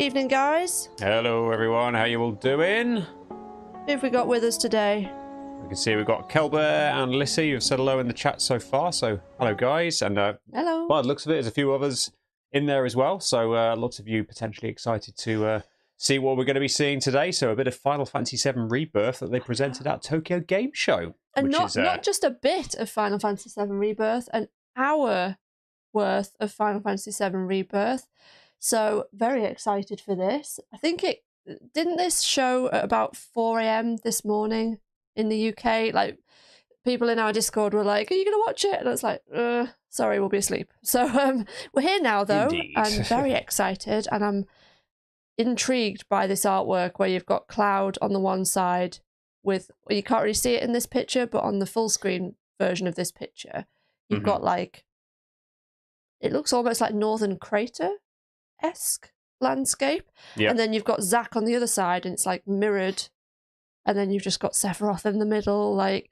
Evening, guys. Hello, everyone. How you all doing? Who have we got with us today? We can see we've got KelBear and Lissy who've said hello in the chat so far. So, hello, guys. And hello. By the looks of it, there's a few others in there as well. So, lots of you potentially excited to see what we're going to be seeing today. So, a bit of Final Fantasy VII Rebirth that they presented at Tokyo Game Show. And not just a bit of Final Fantasy VII Rebirth, an hour worth of Final Fantasy VII Rebirth. So, very excited for this. I think didn't this show at about 4 a.m. this morning in the UK? Like, people in our Discord were like, "Are you going to watch it?" And I was like, sorry, we'll be asleep. So, we're here now, though. Indeed. I'm very excited, and I'm intrigued by this artwork where you've got Cloud on the one side with, well, you can't really see it in this picture, but on the full screen version of this picture, you've got like, it looks almost like Northern Crater-esque landscape. Yep. And then you've got Zack on the other side and it's like mirrored. And then you've just got Sephiroth in the middle. Like,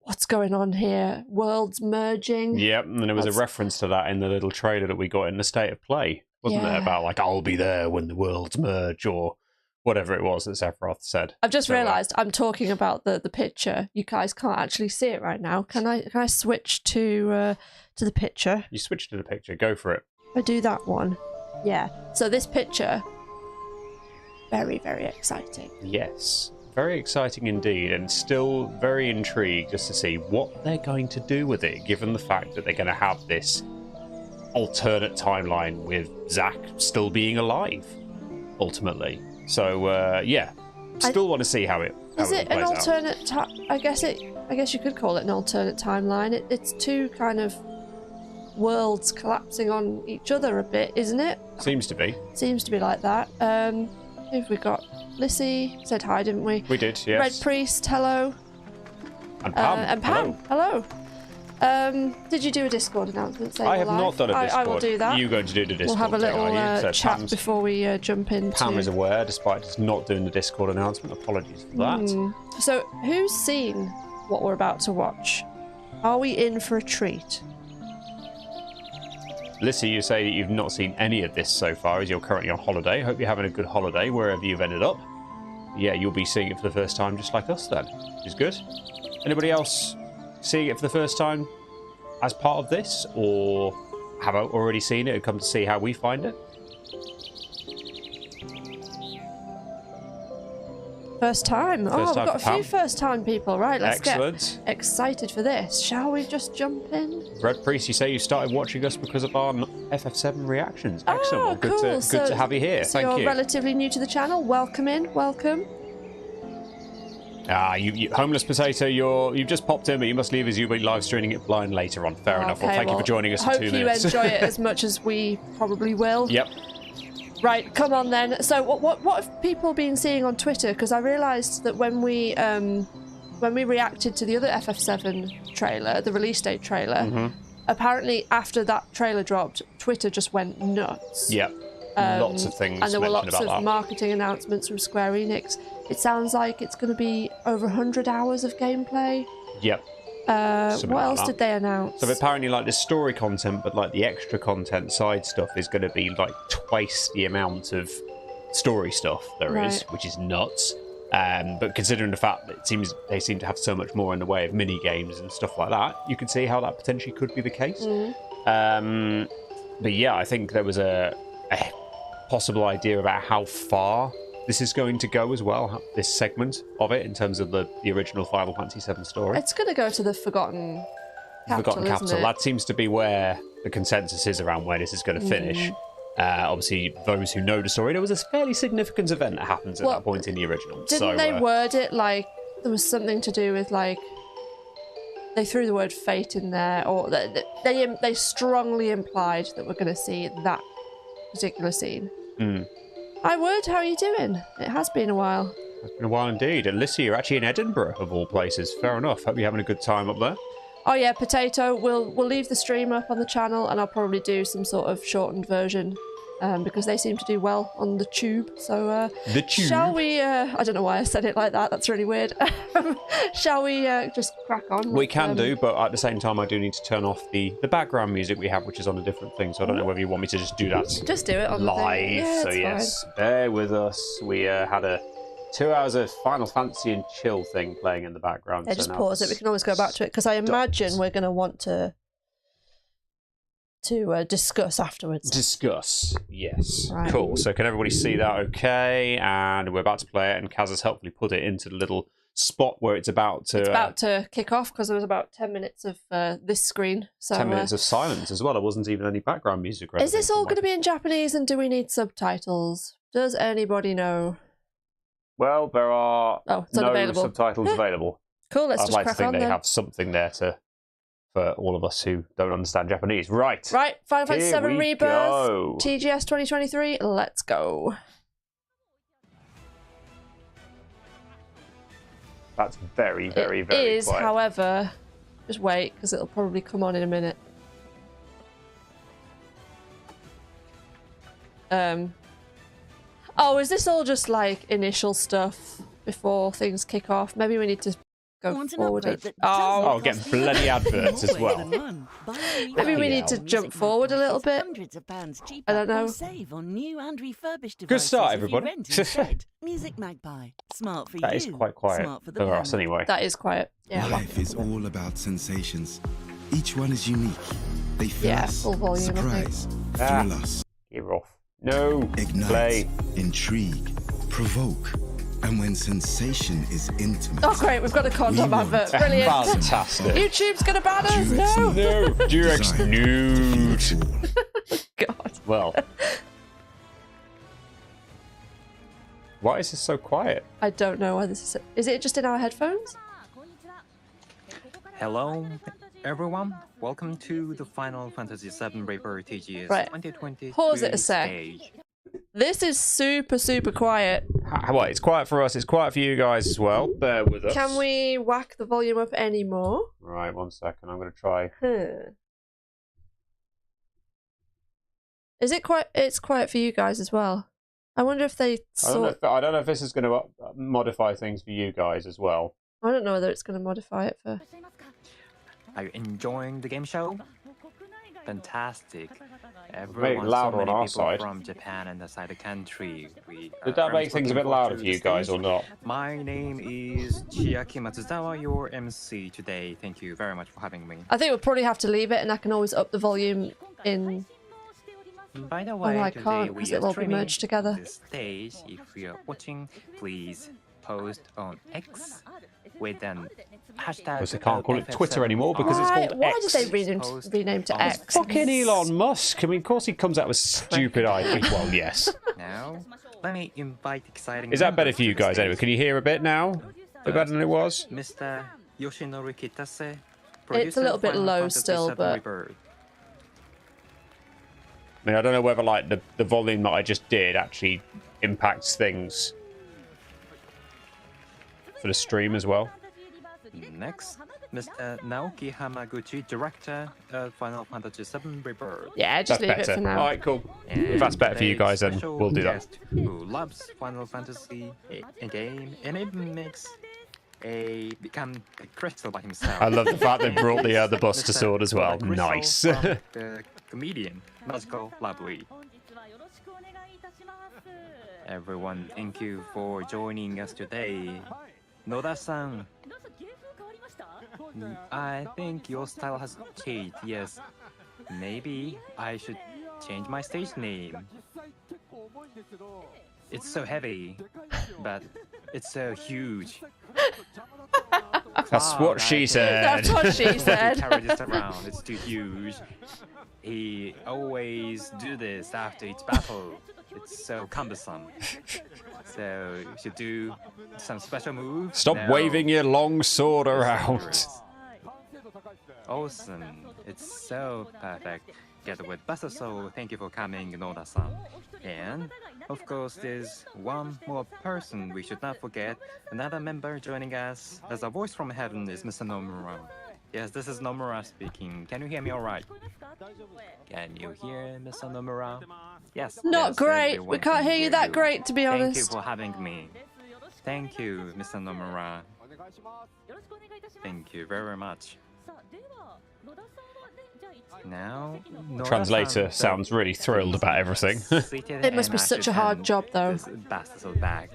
what's going on here? Worlds merging. Yep, and there was a reference to that in the little trailer that we got in the State of Play, wasn't there? About like, I'll be there when the worlds merge, or whatever it was that Sephiroth said. I've just realised I'm talking about the picture. You guys can't actually see it right now. Can I switch to the picture? You switch to the picture. Go for it. I do that one. Yeah. So this picture, very, very exciting. Yes. Very exciting indeed, and still very intrigued just to see what they're going to do with it, given the fact that they're going to have this alternate timeline with Zack still being alive, ultimately. So, yeah, still want to see how it plays out. Is it an alternate I guess you could call it an alternate timeline. It's two kind of worlds collapsing on each other a bit, isn't it? Seems to be. Seems to be like that. Who have we got? Lissy said hi, didn't we? We did, yes. Red Priest, hello. And Pam. And Pam, hello. Did you do a Discord announcement? I have not done a Discord. I will do that. You're going to do the Discord. We'll have a little so chat before we jump into... Pam is aware, despite just not doing the Discord announcement. Apologies for that. So, who's seen what we're about to watch? Are we in for a treat? Lissy, you say that you've not seen any of this so far as you're currently on holiday. Hope you're having a good holiday wherever you've ended up. Yeah, you'll be seeing it for the first time just like us then, which is good. Anybody else seeing it for the first time as part of this, or have already seen it and come to see how we find it? First time. We've got a few first-time people. Right, let's get excited for this. Shall we just jump in? Red Priest, you say you started watching us because of our FF7 reactions. Excellent. Well, cool. Good to have you here. So Thank you. You're relatively new to the channel. Welcome in. Welcome. You homeless potato, you've just popped in, but you must leave as you'll be live streaming it blind later on. Fair enough. Well, thank you for joining us for 2 minutes. Hope you enjoy it as much as we probably will. Yep. Right, come on then. So what have people been seeing on Twitter? Because I realised that when we reacted to the other FF7 trailer, the release date trailer, apparently after that trailer dropped, Twitter just went nuts. Yep. Lots of things. And there were lots of marketing announcements from Square Enix. It sounds like it's going to be over 100 hours of gameplay. Yep. What else did they announce? So apparently, like, the story content, but like the extra content side stuff is going to be like twice the amount of story stuff there is, which is nuts. But considering the fact that they seem to have so much more in the way of mini games and stuff like that, you can see how that potentially could be the case. But yeah, I think there was a possible idea about how far this is going to go as well, this segment of it, in terms of the original Final Fantasy VII story. It's going to go to the Forgotten Capital, isn't it? That seems to be where the consensus is around where this is going to finish. Obviously, those who know the story, there was a fairly significant event that happens at that point in the original. Didn't they word it like there was something to do with, like, they threw the word fate in there, or they strongly implied that we're going to see that particular scene. Hi, Wood, how are you doing? It has been a while. It's been a while indeed. And Lissy, you're actually in Edinburgh, of all places. Fair enough. Hope you're having a good time up there. Oh yeah, Potato. We'll leave the stream up on the channel, and I'll probably do some sort of shortened version because they seem to do well on the tube. So The tube. shall we? I don't know why I said it like that. That's really weird. Shall we just crack on? We can do, but at the same time, I do need to turn off the background music we have, which is on a different thing. So I don't know whether you want me to just do that. Just do it on live. The thing. Yeah, so yes, bear with us. We had a 2 hours of Final Fantasy and chill thing playing in the background. Yeah, so just now pause it. We can always go back to it because I imagine we're going to want to discuss afterwards. Discuss, yes. Right. Cool. So can everybody see that okay? And we're about to play it, and Kaz has helpfully put it into the little spot where it's about to... It's about to kick off because there was about 10 minutes of this screen. So 10 minutes of silence as well. There wasn't even any background music. Is this all going to be in Japanese, and do we need subtitles? Does anybody know? Well, there are no unavailable. Subtitles available. Cool, let's just crack on. I'd like to think they then. have something there for all of us who don't understand Japanese. Right. Right, Final Fantasy VII Rebirth, go. TGS 2023, let's go. That's very, very, very It is, quiet. however, just wait, because it'll probably come on in a minute. Oh, is this all just like initial stuff before things kick off? Maybe we need to go forward. Oh, get bloody adverts as well. Maybe we need to jump forward a little bit. I don't know. Good start, everybody. Music Magpie. Smart for That is quite quiet for us anyway. That is quiet. Yeah. Life is all about sensations. Each one is unique. They fill us, full volume, surprise, thrill us, You're off. No. ignite, Play. intrigue, provoke. And when sensation is intimate, Oh, great, we've got a condom We want advert. Brilliant. Fantastic. YouTube's going to ban us. Durex No. Nude. No. Durex Designed nude. to feel it all. God. Well. Why is this so quiet? I don't know why this is. Is it just in our headphones? Hello, everyone. Welcome to the Final Fantasy VII Rebirth TGS Right. 2020. Pause it a sec. This is super, super quiet. Well, it's quiet for us. It's quiet for you guys as well. Bear with us. Can we whack the volume up any more? Right, 1 second. I'm going to try. Is it quite? It's quiet for you guys as well. I wonder if they I don't know if this is going to modify things for you guys as well. I don't know whether it's going to modify it for. Are you enjoying the game show? Fantastic. Make it louder on our people side. from Japan and outside the country. Did that make things a bit louder for you guys or not? My name is Chiaki Matsuzawa, your MC today. Thank you very much for having me. I think we'll probably have to leave it, and I can always up the volume in. By the Oh, way, I today can't we because are it'll all be streaming merged together. this stage. If you are watching, please post on X with an hashtag. Because they can't call it Twitter anymore because it's called Why X. did they rename to X? Fucking Elon Musk. I mean, of course he comes out with stupid ideas. Well, yes. Now, let me invite exciting. Is that better members for you to the guys anyway? stage. Can you hear a bit now? A bit better than it was? Mr. Yoshinori Kitase. It's a little bit low still, but. I mean, I don't know whether like the volume that I just did actually impacts things for the stream as well. Next, Mr. Naoki Hamaguchi, director of Final Fantasy VII Rebirth. Yeah, just That's leave better. it for now. All right, cool. And If that's better for you today's guys, then special we'll do that. guest Who loves Final Fantasy a game and even makes become a crystal by himself. I love the fact they brought the Buster Sword as well. Crystal Nice. from the comedian, Magical Lovely. Everyone, thank you for joining us today. Noda-san, I think your style has changed, yes. Maybe I should change my stage name. It's so heavy, but it's so huge. That's what she said. That's what she said. Carry this around, it's too huge. He always do this after each battle. It's so cumbersome. So you should do some special moves. Stop now. waving your long sword around. Awesome. It's so perfect. Get with Buster, so thank you for coming, Noda-san. And, of course, there's one more person we should not forget. Another member joining us as a voice from heaven is Mr. Nomura. Yes, this is Nomura speaking. Can you hear me all right? Can you hear Mr. Nomura? Yes. Not yes, great. everyone We can't can hear you that you. great, to be Thank you honest. for having me. Thank you, Mr. Nomura. Thank you very much. Now, Translator sounds really thrilled about everything. It must be such a hard job, though. Bag.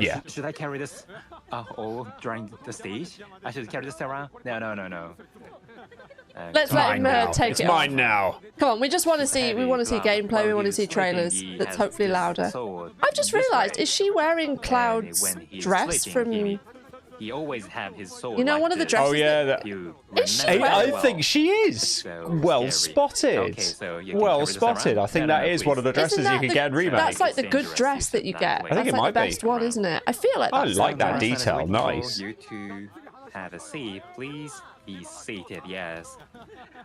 Yeah. Should I carry this all during the stage? I should carry this around? No. Let's let him take It's it mine off. now. Come on, we just want to see. We want to see gameplay. We want to see trailers. That's hopefully louder. I've just realised, is she wearing Cloud's dress from? He always have his sword. You know, one of the dresses. Oh yeah, that- Is she I think she is. Well spotted. Okay, so you can Well carry this spotted. around? I think No, that no, is one of the please. dresses you can get in remake. That's like the good Dangerous. dress that you get. I think That's it like might the be. best one, isn't it? I feel like I that's like that Jonathan is detail. waiting Nice. for you to have a seat, please be seated. Yes,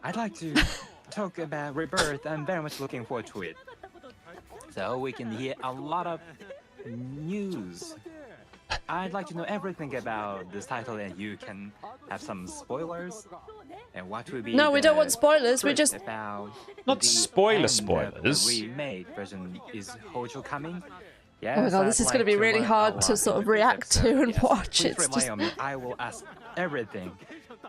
I'd like to talk about Rebirth. I'm very much looking forward to it. So we can hear a lot of news. I'd like to know everything about this title, and you can have some spoilers. And what will be No, we don't the want spoilers. We truth just about Not the spoiler end of spoilers. The remake version is Hojo coming. Yes, Oh my God, I'd this is like gonna be to really learn hard a to lot sort of in this react to episode. and Yes, watch. Please It's rely just- on me. I will ask everything.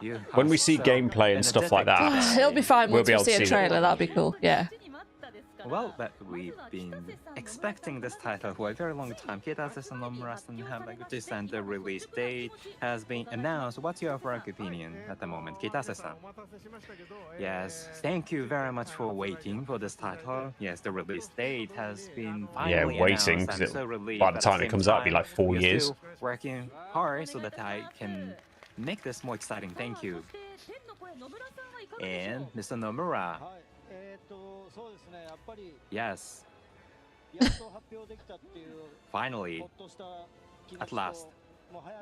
You When are we see so gameplay and stuff like that, energetic He'll be fine We'll once be we able to see a see trailer. that. That'll be cool. Yeah. Well, but we've been expecting this title for a very long time. KaizerAnt Nomura have languages and the release date has been announced. What's your frank opinion at the moment, KaizerAnt? Yes, thank you very much for waiting for this title. Yes, the release date has been finally waiting, announced. 'cause I'm it- so relieved, by the but at time it same comes out, it'll be time, like 4 we're years. still working hard so that I can make this more exciting. Thank you. And Mr. Nomura. Yes. Finally, at last.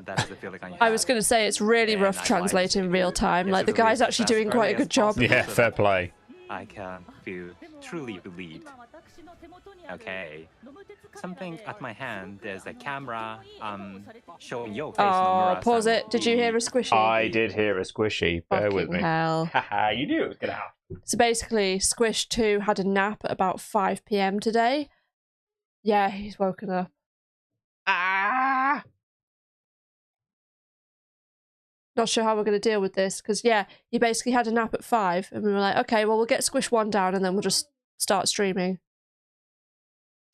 That is the feeling I have. I was going to say it's really And rough I'd like translating to- real time. yes, Like the to guy's release actually as doing quite a early good as job. possible. Yeah, fair play. I can feel truly relieved. Okay. Something at my hand, there's a camera showing your face. Oh, Nomura-san. pause it. Did you hear a squishy? I did hear a squishy. Bear with Fucking me. hell. Haha, you knew it was gonna happen. So basically, Squish 2 had a nap at about 5 p.m. today. Yeah, he's woken up. Ah! Not sure how we're going to deal with this, because, yeah, he basically had a nap at 5, and we were like, okay, well, we'll get Squish 1 down, and then we'll just start streaming.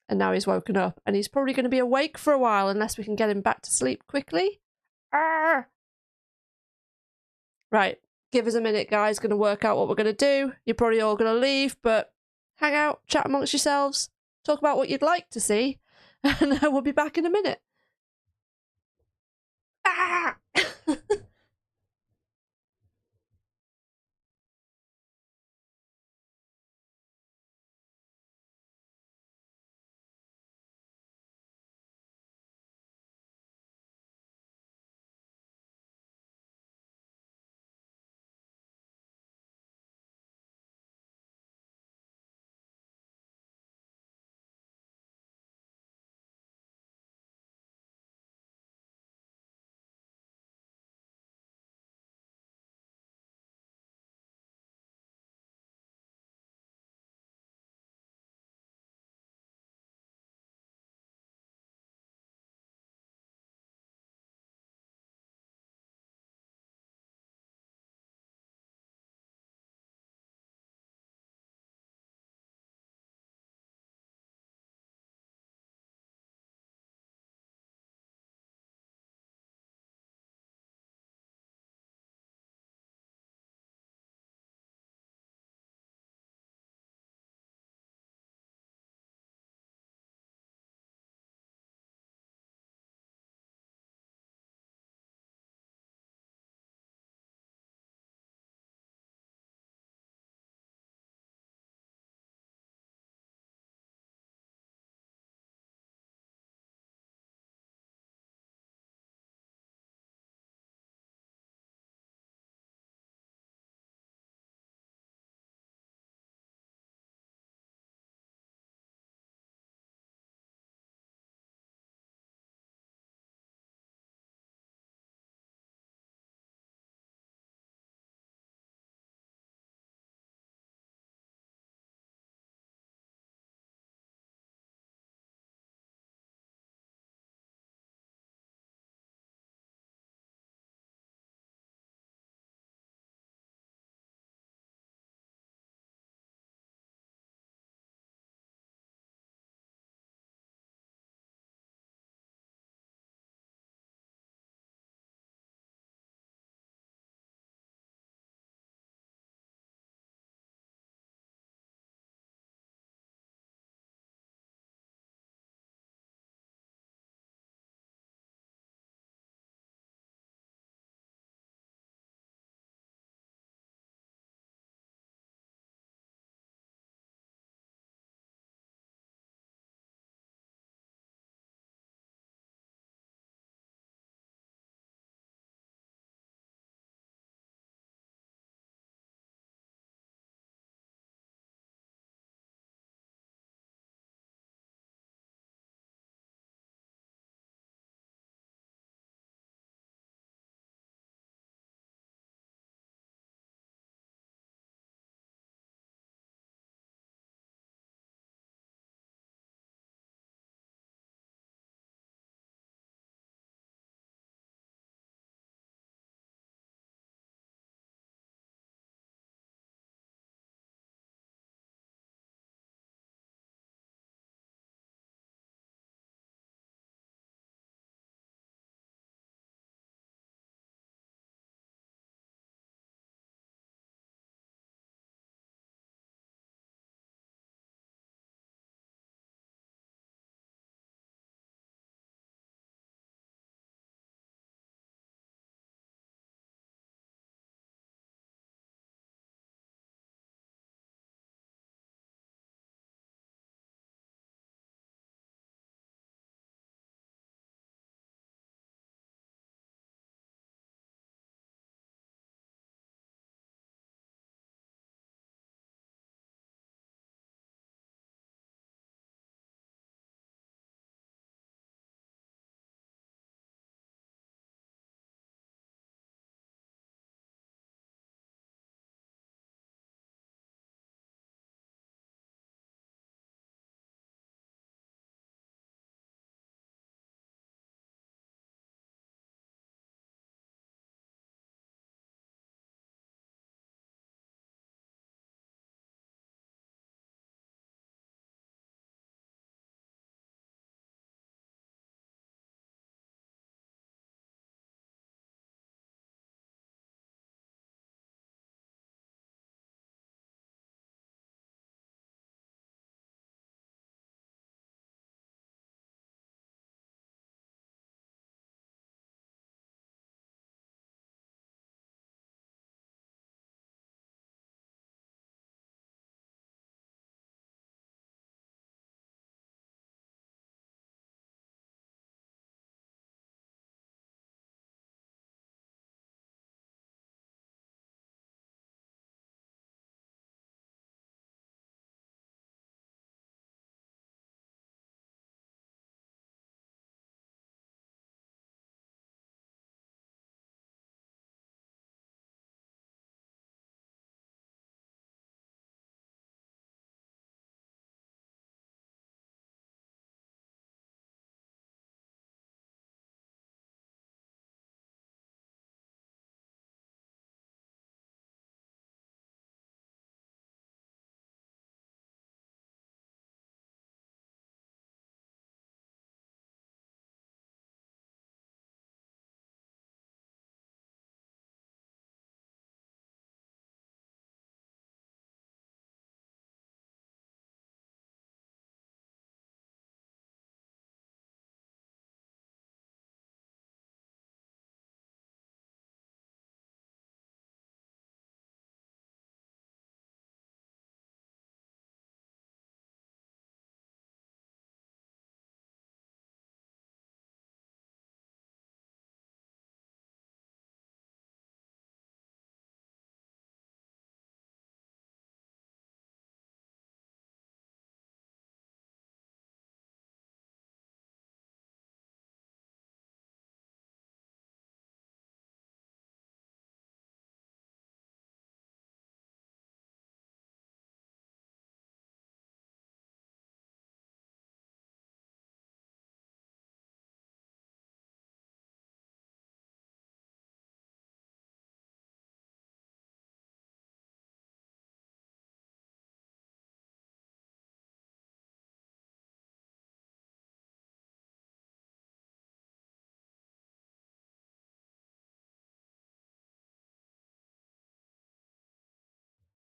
And now he's woken up, and he's probably going to be awake for a while, unless we can get him back to sleep quickly. Ah! Right, give us a minute, guys. Going to work out what we're going to do. You're probably all going to leave, but hang out, chat amongst yourselves, talk about what you'd like to see, and we'll be back in a minute. Ah!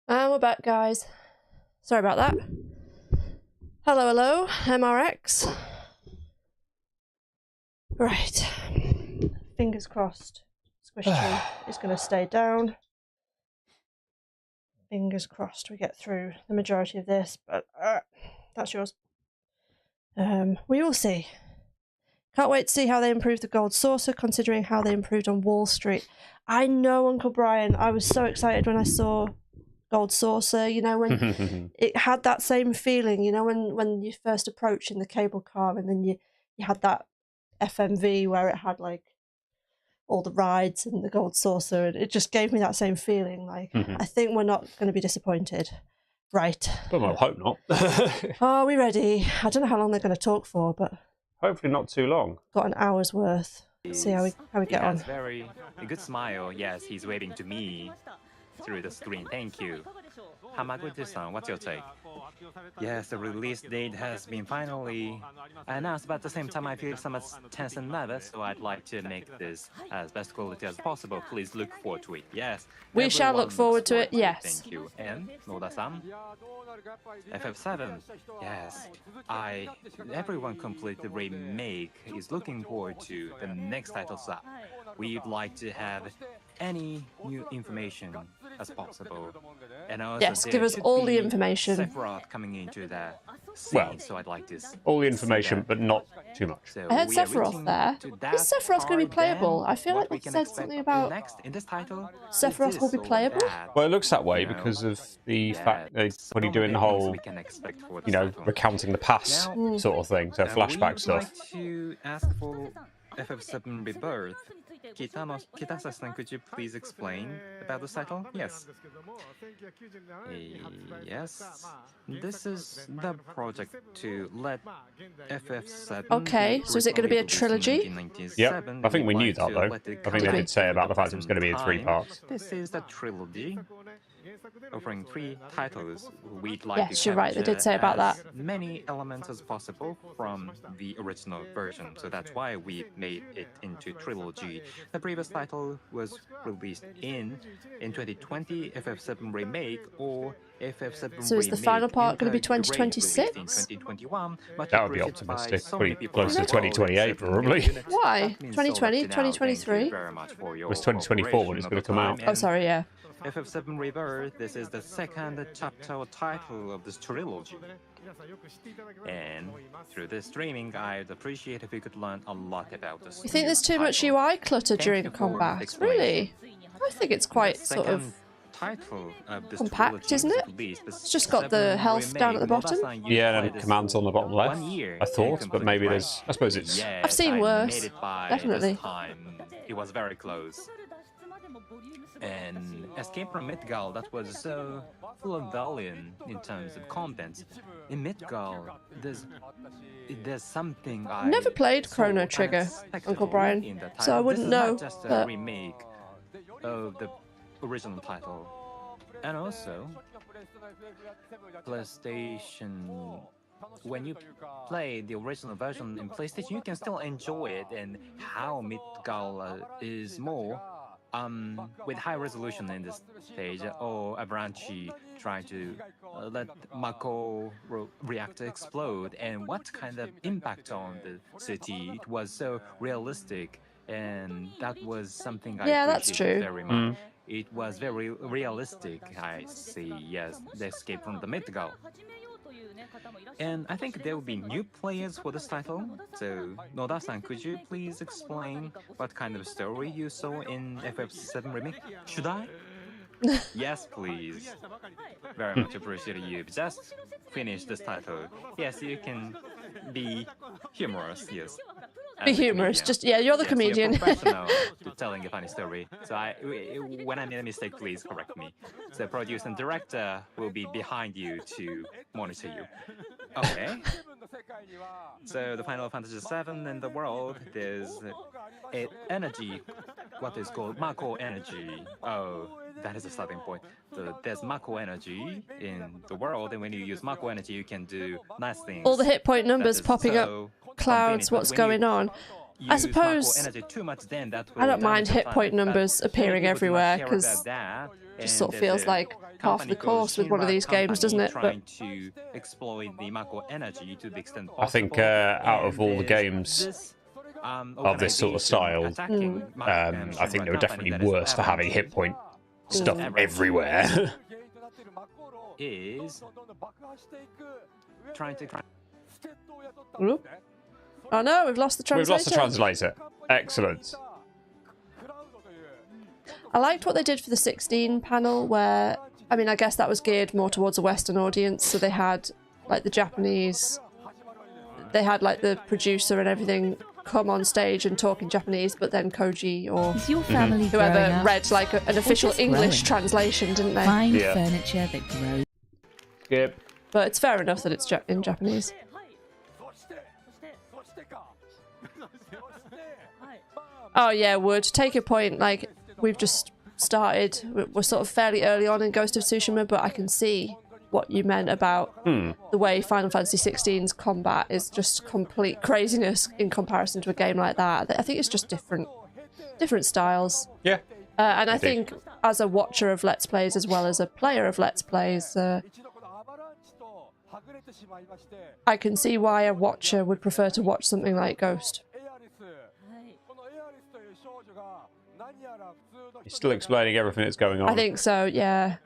And we're back, guys. Sorry about that. Hello, hello, MRX. Right. Fingers crossed. Squishy is going to stay down. Fingers crossed we get through the majority of this, but that's yours. We will see. Can't wait to see how they improve the gold saucer, considering how they improved on Wall Street. I know, Uncle Brian, I was so excited when I saw gold saucer, you know, when it had that same feeling, you know, when you first approached in the cable car, and then you had that FMV where it had like all the rides and the gold saucer, and it just gave me that same feeling. Like, I think we're not going to be disappointed. Right. Well, I hope not. Are we ready? I don't know how long they're going to talk for, but Hopefully not too long. got an hour's worth. See how we get on. Very a good smile. Yes, he's waving to me through the screen. Thank you. Hamaguchi-san, what's your take? Yes, the release date has been finally announced, but at the same time I feel somewhat tense and nervous, so I'd like to make this as best quality as possible. Please look forward to it. Yes. We shall look forward to it, yes. Thank you. And Noda-san? FF7. Yes. Everyone completed the remake is looking forward to the next title slap. We'd like to have any new information as possible. And also Yes, give us all the information. Sephiroth coming into the scene, Well, so I'd like this. All the information, but not too much. So I heard we are Sephiroth reaching there. to that Is Sephiroth going to be part playable? then. I feel like What we they can said expect something about next in this title. Sephiroth is will be this or playable? that? Well, it looks that way You know, because of the fact yeah, they so when you're doing the many things whole, we can expect for you this know, title. recounting the past Now, sort of thing, so flashback we stuff. would like to ask for FF7 Rebirth. Kitasa-san, could you please explain about the title? Yes. Yes. This is the project to let FF7. Okay, so is it gonna be a trilogy? Yep, I think we knew that though. I think they did say about the fact it was going to be in 3 parts. This is the trilogy, offering 3 titles. We'd like Yes, to you're right, they did capture say about as that. many elements as possible from the original version, so that's why we made it into trilogy. The previous title was released in 2020, FF7 Remake, or FF7 So is the final part going to be 2026? 2021, That would be optimistic. Pretty close to 2028 probably. Why? 2020, 2023? It was 2024 when it's going to come out. Oh, sorry, yeah. FF7 Rebirth, this is the second chapter or title of this trilogy. And through this streaming, I'd appreciate if we could learn a lot about this. You think there's too much title. UI clutter Thank during you for combat? explaining. Really? I think it's quite The sort of second title of this compact, trilogy isn't was it? released, the It's just got the 7 health down at the remake. bottom. Noda-san, you Yeah, played and this commands on the bottom for left, 1 year. I thought, You but maybe completed there's, I suppose it's, Yes, I've seen I worse. made it by Definitely. this time. It was very close. And Escape from Midgard, that was so full of valiant in terms of content. In Midgard, there's something I Never played saw Chrono Trigger, unexpectedly Uncle Brian, in the so I title. wouldn't This is know, not just a but- remake of the original title. And also, PlayStation. When you play the original version in PlayStation, you can still enjoy it, and how Midgard is more with high resolution in this stage, or Avalanche trying to let Mako reactor explode, and what kind of impact on the city. It was so realistic, and that was something I Yeah, that's appreciated true. very much. It was very realistic, I see, yes, the escape from the Midgard. And I think there will be new players for this title. So, Noda-san, could you please explain what kind of story you saw in FF7 Remake? Should I? Yes, please. Very much appreciated. You just finished this title. Yes, you can be humorous, yes. Be as a humorous. comedian. Just, yeah, you're the Yes, comedian. You're professional to telling a funny story. So when I made a mistake, please correct me. So producer and director will be behind you to monitor you. Okay. So the Final Fantasy VII in the world, there's energy, what is called Mako energy. Oh, that is a starting point. There's Mako energy in the world, and when you use Mako energy, you can do nice things. All the hit point That numbers is popping up, so clouds, convenient, what's but when you going on. I use suppose Mako energy too much, then that I don't will mind damage the hit point planet. But numbers many appearing people do not everywhere, care 'cause about that, just and sort of feels there's like half the course with one of these games, doesn't it? But Trying to exploit the macro energy to the extent possible. I think out of all the games of this sort of style, I think they were definitely worse for having hit point stuff everywhere. Is trying to. Oop. Oh no, we've lost the translator. We've lost the translator. Excellent. I liked what they did for the 16 panel where, I mean, I guess that was geared more towards a Western audience, so they had like the Japanese, they had like the producer and everything come on stage and talk in Japanese, but then Koji or Is your family whoever read like an official English translation, didn't they? Find furniture that grows. Skip. But it's fair enough that it's in Japanese. Oh yeah, Wood, take your point. Like, we've just started, we're sort of fairly early on in Ghost of Tsushima, but I can see what you meant about the way Final Fantasy XVI's combat is just complete craziness in comparison to a game like that. I think it's just different styles. Yeah. And I think as a watcher of Let's Plays as well as a player of Let's Plays, I can see why a watcher would prefer to watch something like Ghost. He's still explaining everything that's going on. I think so, yeah.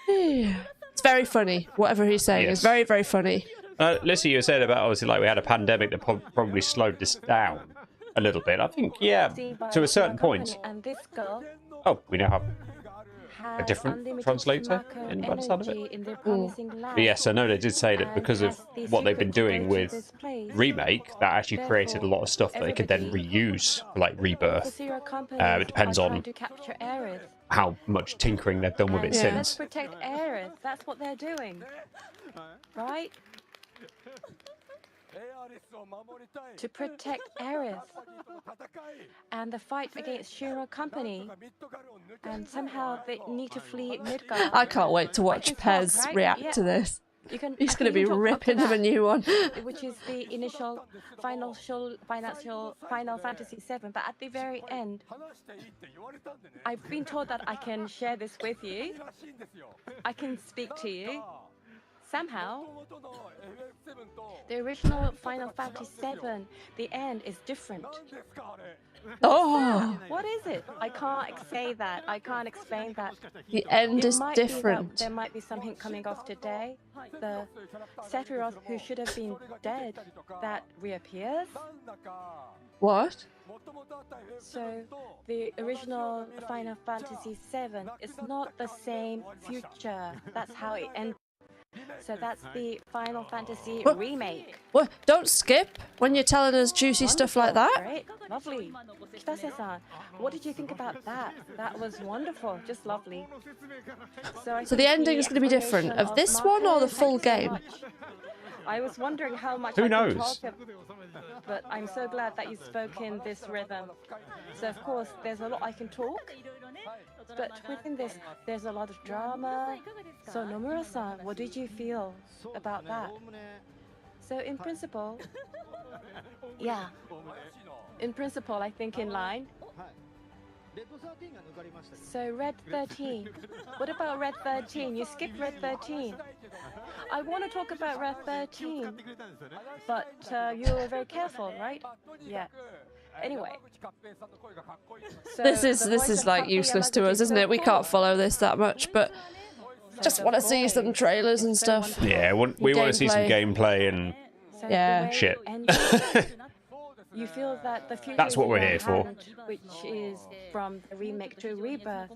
It's very funny. Whatever he's saying is very, very funny. Listen, you said about obviously like we had a pandemic that probably slowed this down a little bit. I think, yeah, to a certain point. Oh, we now have a different translator by the sound of it. But yes, I know they did say that because of what they've been doing with Remake, that actually created a lot of stuff that they could then reuse for like Rebirth. It depends on how much tinkering they've done with it since. Let's protect Aerith. That's what they're doing, right? To protect Aerith and the fight against Ciarra Company, and somehow they need to flee Midgard. I can't wait to watch Pez react to this. He's going to be ripping him a new one. Which is the initial Final Fantasy VII, but at the very end, I've been told that I can share this with you. I can speak to you. Somehow, the original Final Fantasy VII, the end is different. Oh! What is it? I can't say that. I can't explain that. The end is different. There might be something coming off today. The Sephiroth who should have been dead, that reappears. What? So, the original Final Fantasy VII is not the same future. That's how it ends. So that's the Final Fantasy remake. What? Don't skip when you're telling us juicy stuff like that. Right? Lovely. Kitase-san, what did you think about that? That was wonderful. Just lovely. So the ending is going to be different of this one or the full game? I was wondering how much Who I knows? could talk, but I'm so glad that you spoke in this rhythm. So of course, there's a lot I can talk, but within this, there's a lot of drama. So Nomura-san, what did you feel about that? So in principle, yeah. In principle, I think in line. So Red 13. What about Red 13? You skipped Red 13. I want to talk about Red 13, but you were very careful, right? Yeah. Anyway. So This is like useless to us, isn't it? We can't follow this that much, but just want to see some trailers and stuff. Yeah, we want to see some gameplay and shit. You feel that the future That's what we're here for. Which is from the remake to Rebirth.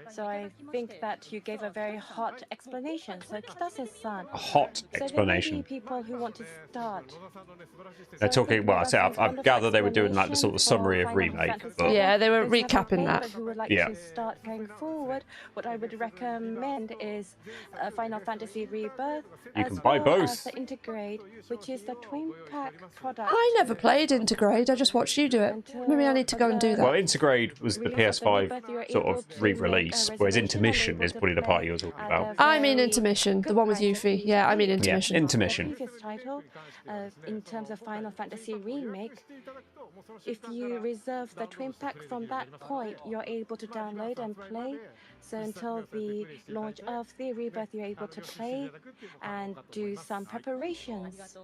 So I think that you gave a very hot explanation. So Kitase-san. A hot explanation. So there may be people who want to start. They're talking. Well, I've gathered they were doing like the sort of summary of remake. But yeah, they were recapping that. Who would like to start going forward? What I would recommend is Final Fantasy Rebirth. You can buy both. As the Integrate, which is the twin pack product. I never played Integrate. Intergrade. I just watched you do it. Maybe I need to go and do that. Well, Intergrade was the PS5 sort of re-release, whereas Intermission is probably the part you're talking about. I mean Intermission, the one with Yuffie. Yeah, I mean Intermission. Yeah, Intermission. Previous title, in terms of Final Fantasy Remake, if you reserve the twin pack from that point, you're able to download and play. So until the launch of the Rebirth, you're able to play and do some preparations.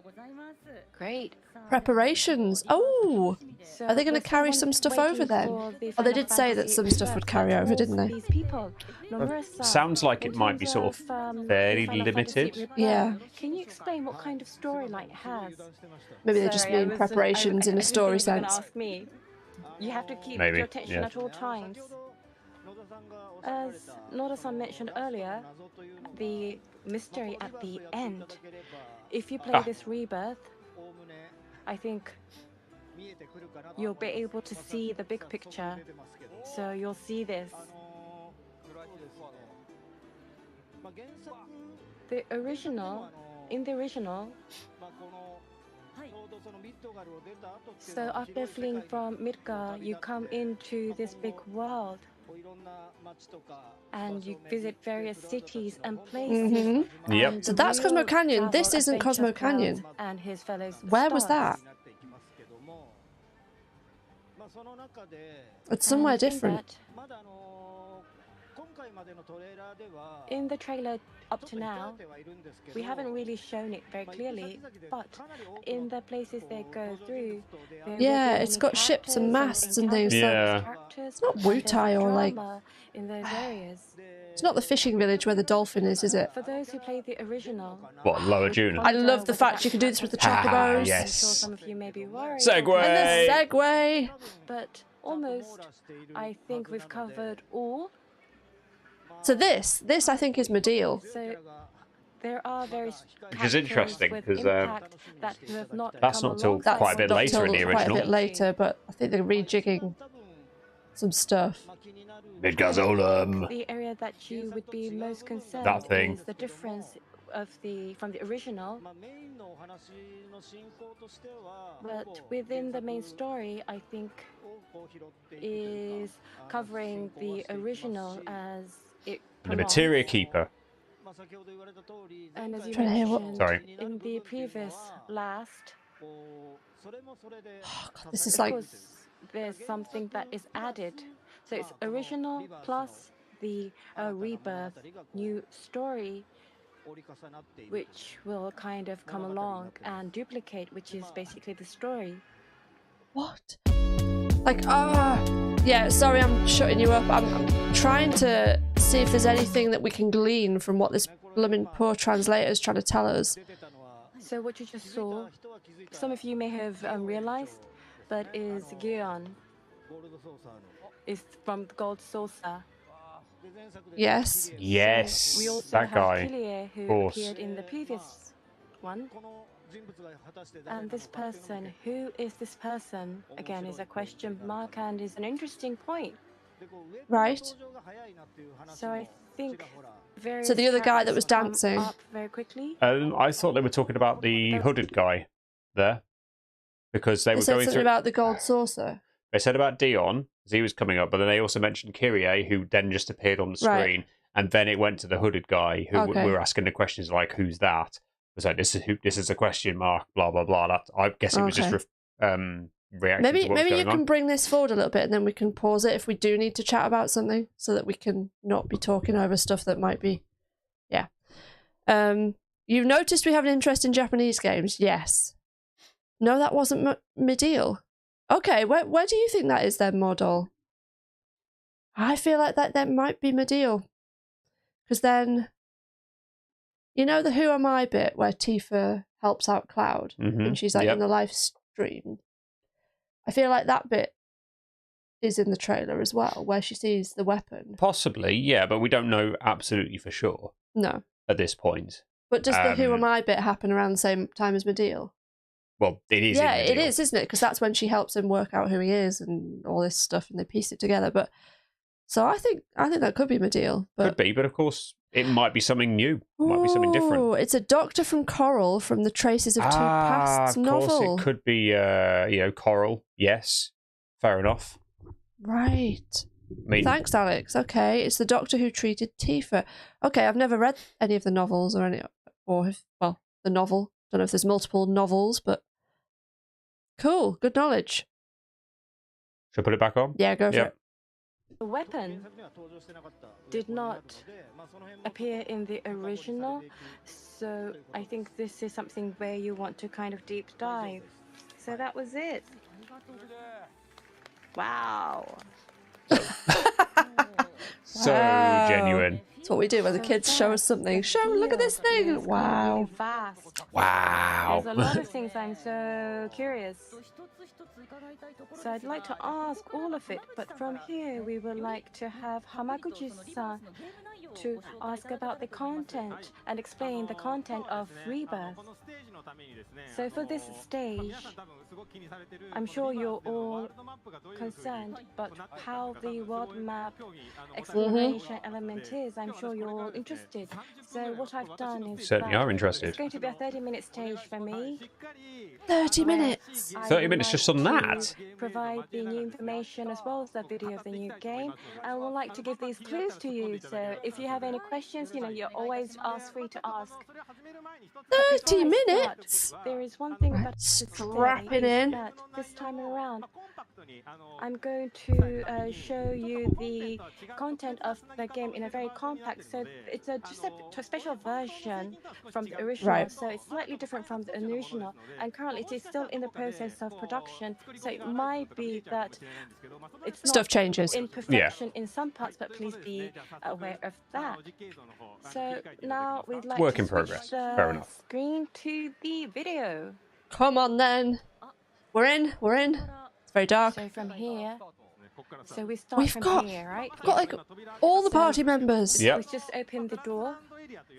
Great. Preparations. Oh, So are they going to there's carry someone some stuff over waiting then? for the Oh, they Final did say that Fantasy some stuff Rebirth would carry over, towards didn't they? these people. Nomura-san, Sounds like it in might be terms sort of the fairly Final Fantasy limited. Rebirth, Yeah. Can you explain what kind of storyline it has? Maybe they just Sorry, I mean wasn't- preparations I in a didn't story think you were gonna sense. ask me. You have to keep Maybe, your attention yeah. at all times. As Noda-san mentioned earlier, the mystery at the end. If you play this Rebirth, I think you'll be able to see the big picture. So you'll see this. In the original, so after fleeing from Midgar, you come into this big world and you visit various cities and places. Yep. and So the that's Cosmo real Canyon. This travel isn't Cosmo adventure Canyon. starts and his fellows Where was starts. that? It's somewhere And in different. that, in the trailer up to now, we haven't really shown it very clearly, but in the places they go through, there will be Yeah, many it's got ships and characters masts and things. Yeah. It's not Wutai or like- in those areas. It's not the fishing village where the dolphin is it? For those who played the original, What, Lower June? I love the fact you can do this with the chocobos. yes. I'm sure some of you may be worried. Segway! And the Segway. But almost, I think we've covered all. So this I think is Medial. So there are various Which is interesting, characters with 'cause, impact that have not that's come not till along. That's quite a bit not later in till the quite a original. bit later, but I think they're rejigging some stuff. Midgazolum. The area that you would be most concerned That thing. is the difference from the original. But within the main story, I think is covering the original as it And the Materia Keeper. And as you Trying to hear what- mentioned, Sorry. in the previous last, This is of like course, there's something that is added. So it's original plus the rebirth, new story, which will kind of come along and duplicate, which is basically the story. what? Like yeah. Sorry, I'm shutting you up. I'm trying to see if there's anything that we can glean from what this blooming poor translator is trying to tell us. So what you just saw, some of you may have realized, but is Gion. Is from the Gold Saucer. Yes. Yes, We also that have guy. Killier, who course. appeared in the previous one. And this person, who is this person? Again, is a question mark and is an interesting point. Right. So I think various So the other guy that was characters come dancing. up very quickly. I thought they were talking about the hooded guy there. Because they They were said going something through... about the gold saucer. They said about Dion, as he was coming up, but then they also mentioned Kyrie, who then just appeared on the Right. screen. And then it went to the hooded guy, who Okay. we were asking the questions like, who's that? It was like, this is a question mark, blah, blah, blah. That, I guess it was just reacting Maybe to what was you going can on. bring this forward a little bit, and then we can pause it if we do need to chat about something, so that we can not be talking over stuff that might be, yeah. You've noticed we have an interest in Japanese games, yes. No, that wasn't Medial. Okay, where do you think that is then, Mordol? I feel like that might be Medial, because then, you know the Who Am I bit where Tifa helps out Cloud, and she's like in the live stream. I feel like that bit is in the trailer as well, where she sees the weapon. Possibly, yeah, but we don't know absolutely for sure No. at this point. But does the Who Am I bit happen around the same time as Medial? Well, it is. Yeah, in the it deal. is, isn't it? Because that's when she helps him work out who he is and all this stuff, and they piece it together. But so I think that could be Medial. But Could be, but of course, It might be something new. It might be something different. Oh, it's a doctor from Coral from the Traces of Two Pasts of novel. course, it could be, you know, Coral. Yes, fair enough. Right. I mean, Thanks, Alex. Okay, it's the doctor who treated Tifa. Okay, I've never read any of the novels or any, or if, well, the novel. Don't know if there's multiple novels, but cool. Good knowledge. should I put it back on? Yeah, go for it. The weapon did not appear in the original, so I think this is something where you want to kind of deep dive. So that was it. Wow. So Wow. genuine. That's what we do when the kids show us something. Show, look at this thing. Wow. Fast. Wow. There's a lot of things I'm so curious. So I'd like to ask all of it, but from here we would like to have Hamaguchi-san to ask about the content and explain the content of Rebirth. So for this stage, I'm sure you're all concerned, but how the world map exploration element is, I'm sure you're all interested. So what I've done is Certainly that are interested. It's going to be a 30-minute stage for me. 30 minutes. I 30 would minutes like just on to that? Provide the new information as well as the video of the new game, and would like to give these clues to you. So if you have any questions, you know, you're always free to ask. 30 Before I start, minutes? there is one thing Right, about this strap day it is in. that this time around, I'm going to show you the content of the game in a very compact. So it's just a special version from the original. Right. So it's slightly different from the original, and currently it is still in the process of production. So it might be that it's not Stuff changes. in perfection in some parts, but please be aware of that. So now we'd like Work to in switch progress. the Fair enough. screen to the video. Come on then. We're in. We're in. It's very dark. So from here, so we start We've from got, here, right? we've got like all the So- party members. Yep. We just opened the door.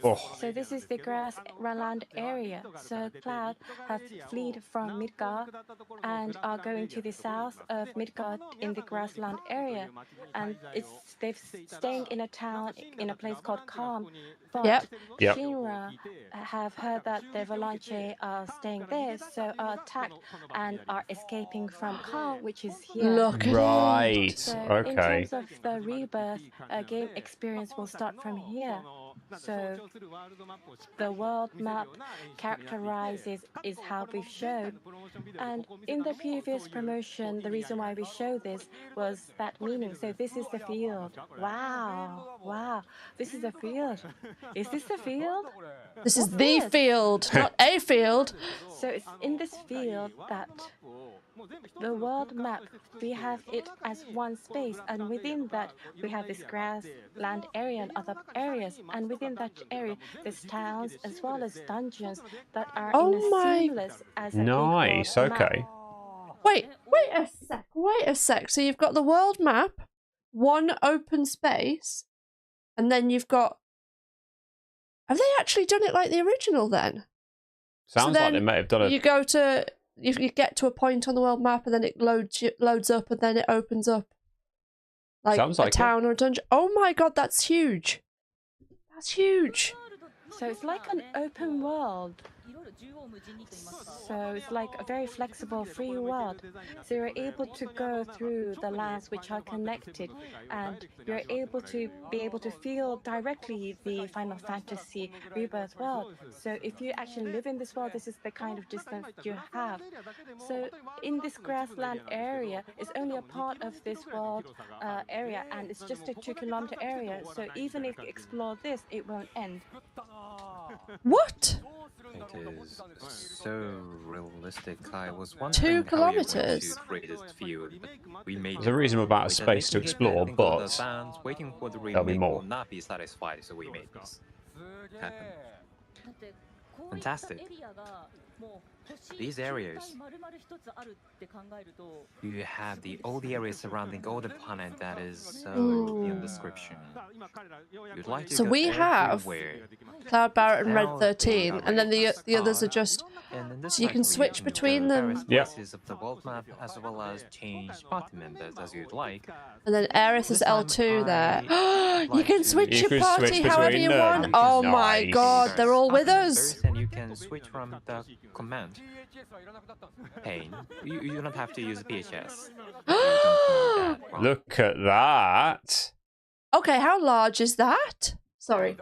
Oh, So this is the grassland area. So Cloud have fled from Midgard and are going to the south of Midgard in the grassland area, and they've staying in a town in a place called Calm. But Yep. Yep. Shinra have heard that the Volanche are staying there, so are attacked and are escaping from Calm, which is here. Look at it. right. So in Okay. terms of the Rebirth game experience, will start from here. So the world map characterizes is how we've shown. And in the previous promotion, the reason why we show this was that meaning. So this is the field. Wow. Wow. This is the field. Is this the field? This is What's the this? field, not a field. So it's in this field that the world map, we have it as one space, and within that we have this grassland area and other areas, and within that area there's towns as well as dungeons that are Oh in a my- seamless as a big Nice. world map. Okay. Wait a sec. So you've got the world map, one open space, and then you've got. Have they actually done it like the original then? Sounds like they then may have done You it. go to, you get to a point on the world map, and then it loads up, and then it opens up. Like Sounds a like it. town or a dungeon. Oh my god, that's huge. That's huge. So it's like an open world. So it's like a very flexible, free world. So you're able to go through the lands which are connected, and you're able to feel directly the Final Fantasy Rebirth world. So if you actually live in this world, this is the kind of distance you have. So in this grassland area, it's only a part of this world area, and it's just a 2-kilometer area. So even if you explore this, it won't end. What? It is so realistic. I was 2 wondering how you're going kilometers? to create this field, but we made There's a reasonable amount of space to explore, but the fans waiting for the there'll be remake more. will not be satisfied, so we made this happen. Fantastic. these areas, you have all the areas surrounding all the planet that is in the description. You'd like to So go we have everywhere. Cloud Barret and Red Now they 13, are and then ready the to others are start. just... And in this So you can cycle, switch go between various them. Yep. places of the world map, as well as change party members as you'd like. And then Aerith is This time, L2 there. I'd You like can to- switch You your can party switch however between you them. want. Oh my Nice. god, they're all with Party us. members, and you can switch from the command pane. You don't have to use PHS. You don't need that one. Look at that. Okay, how large is that? Sorry.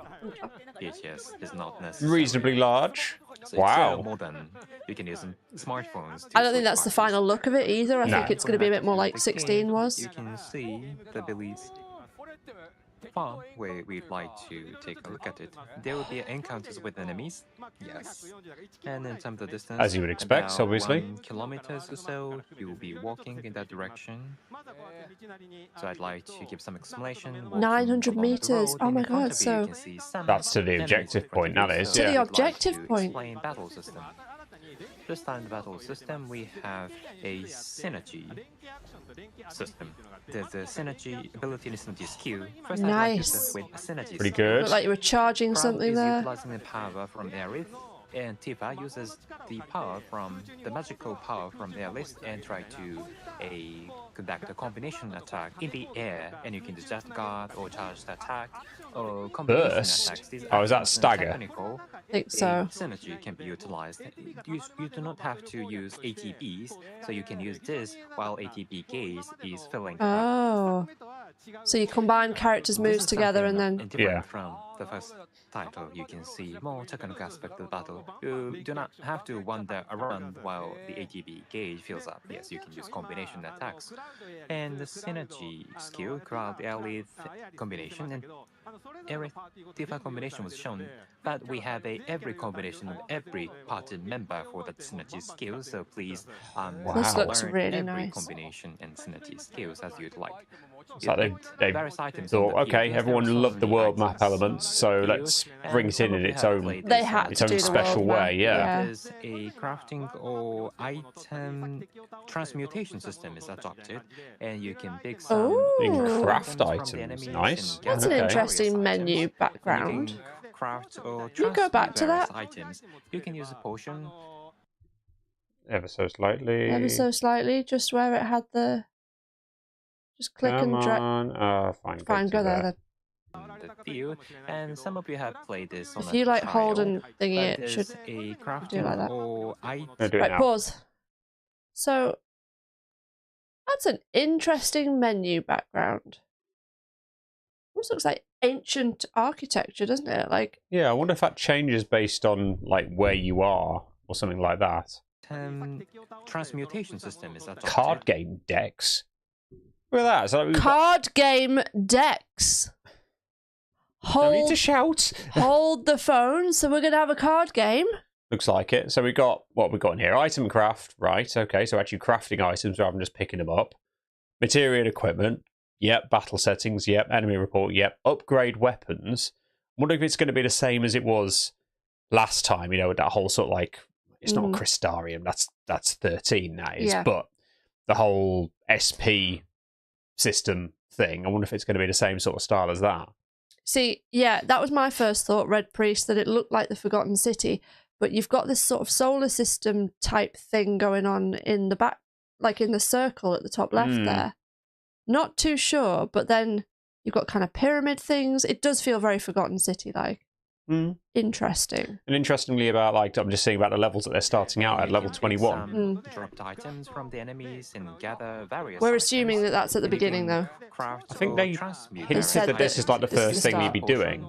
PHS is not necessary. Reasonably large. So Wow. It's modern. You can use smartphones. To I don't think switch that's the parties. final look of it either. I No. think it's going to be a bit more like 16 was. You can see the Billy's farm where we'd like to take a look at it. There will be encounters with enemies. Yes. And in terms of distance, As you would expect, about obviously. 1 kilometers or so, you will be walking in that direction. So I'd like to give some explanation. Walking 900 along the meters. road, Oh in my front God, of you, so- you can see some That's to the enemies objective in front point, of that you, is, so yeah. To the I'd like objective to point. explain battle system. This time the battle system, we have a synergy system. There's a synergy ability and synergy skill. First, I'd like to Nice. start with a synergy Pretty skill. good. Looked like you were charging Crown something is there. utilizing the power from Aerith, and Tifa uses the power from the magical power from their list and try to conduct a combination attack in the air, and you can just guard or charge the attack or combination Burst? attacks. These Oh, is that actions and stagger? technical, I think a so. synergy can be utilized. You do not have to use ATBs, so you can use this while ATB gauge is filling up. Oh. So you combine characters' This moves is together and something then... different Yeah. from the first title. You can see more technical aspect of the battle. You do not have to wander around while the ATB gauge fills up. Yes, you can use combination attacks. And the synergy skill, Crowd Aerith combination, and Aerith Tifa combination was shown, but we have every combination of every party member for that synergy skill, so please This looks learn really every nice. combination and synergy skills as you'd like. It's like they Various items on thought, the okay, field. everyone There are so loved the many world map items elements, so to let's use, bring and it in some of you its have own played They this had on its to own do the special world map. way, yeah. There's a crafting or item transmutation system is adopted, and you can pick some Ooh. You can craft from the items, enemies nice. and That's an gather interesting various menu items. background. You can craft or You go back to transmute various that. items. You can use a potion. Ever so slightly. Ever so slightly, just where it had the... Just click Come and drag. on. Oh, fine. Fine, go there then. in the field, and some of you have played this on If a you like trial, hold and thingy, but it should... there's a do crafting like that. or I'll item. do it Right, now. pause. So, that's an interesting menu background. Almost looks like ancient architecture, doesn't it? Like, Yeah, I wonder if that changes based on like where you are or something like that. Transmutation system is adopted. Card game decks. Look at that. So we've got... card game decks. No need Hold, to shout. hold the phone. So we're gonna have a card game. Looks like it. So we got what we got in here. Item craft, right? Okay, so actually crafting items rather than just picking them up. Material equipment. Yep. Battle settings. Yep. Enemy report. Yep. Upgrade weapons. I wonder if it's going to be the same as it was last time. You know, with that whole sort of like it's not Crystarium. That's 13. That is, Yeah. but the whole SP system thing. I wonder if it's going to be the same sort of style as that. See, yeah, that was my first thought, Red Priest, that it looked like the Forgotten City, but you've got this sort of solar system type thing going on in the back, like in the circle at the top left there. Not too sure, but then you've got kind of pyramid things. It does feel very Forgotten City-like. Interesting. And interestingly, about like I'm just seeing about the levels that they're starting out at, You level can pick 21. some dropped items from the enemies and gather various We're items. assuming that that's at the And you beginning, can though. craft I think or they transmute hinted said that this is like the this is first the thing you'd be start. doing.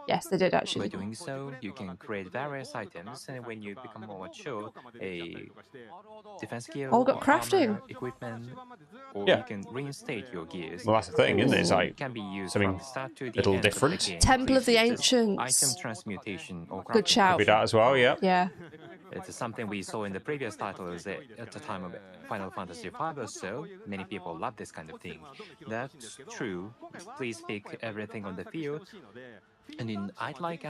Yes, they did By actually. doing so, you can create various items, and when you become more mature, a defense gear, Oh, got or crafting. armor, equipment, or Yeah. you can reinstate your gears. Well, that's the thing, isn't it? It's like can be used something from the start to the little end of the different. game. Temple of the Please use this Ancients. Item transmutation or Good crafting. shout. Copy that as well, yep. Yeah. It's something we saw in the previous titles at the time of Final Fantasy V or so. Many people love this kind of thing. That's true. Please pick everything on the field. And then I'd like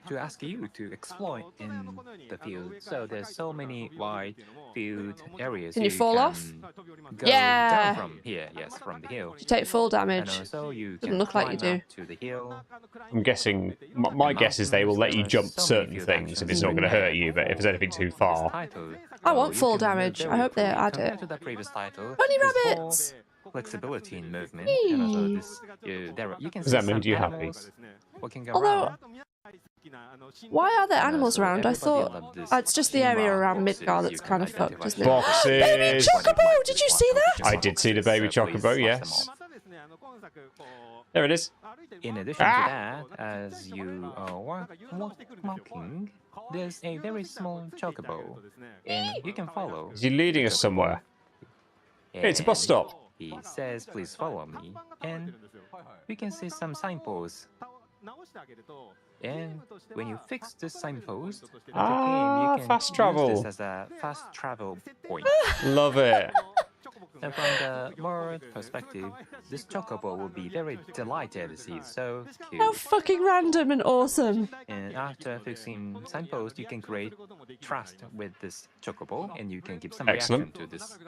to ask you to explore in the field. So there's so many wide field areas. Can you fall off? Go Yeah. down from here, yes, from the hill. You take full And damage. also you Doesn't can look like you climb do. up to the hill. I'm guessing, my guess is they will let you jump certain things if it's not going to hurt you, but if there's anything too far. I want full damage. I hope they add it. To the previous title, Bunny there's more rabbits! flexibility in movement. Whee! And also this, you can Does see that mean some you happy? animals walking Although, around. why are there And animals also around? I everybody thought loved this it's just the area Shima around boxes. Midgar You that's can kind of identify fucked, isn't it? Boxes! Baby Chocobo! Did you see that? I did see the baby So please Chocobo, flush yes. them off. There it is. In addition to that, as you are walking, there's a very small chocobo, and you can follow. Is he leading us somewhere? Hey, it's a bus And stop. He says, "Please follow me," and we can see some signposts. And when you fix this signpost, at the game, you can fast travel. use this as a fast travel point. Love it. And from the world perspective, this chocobo will be very delighted to see. It's so cute. How fucking random and awesome. And after fixing signpost, you can create trust with this chocobo, and you can give some Excellent. reaction to this.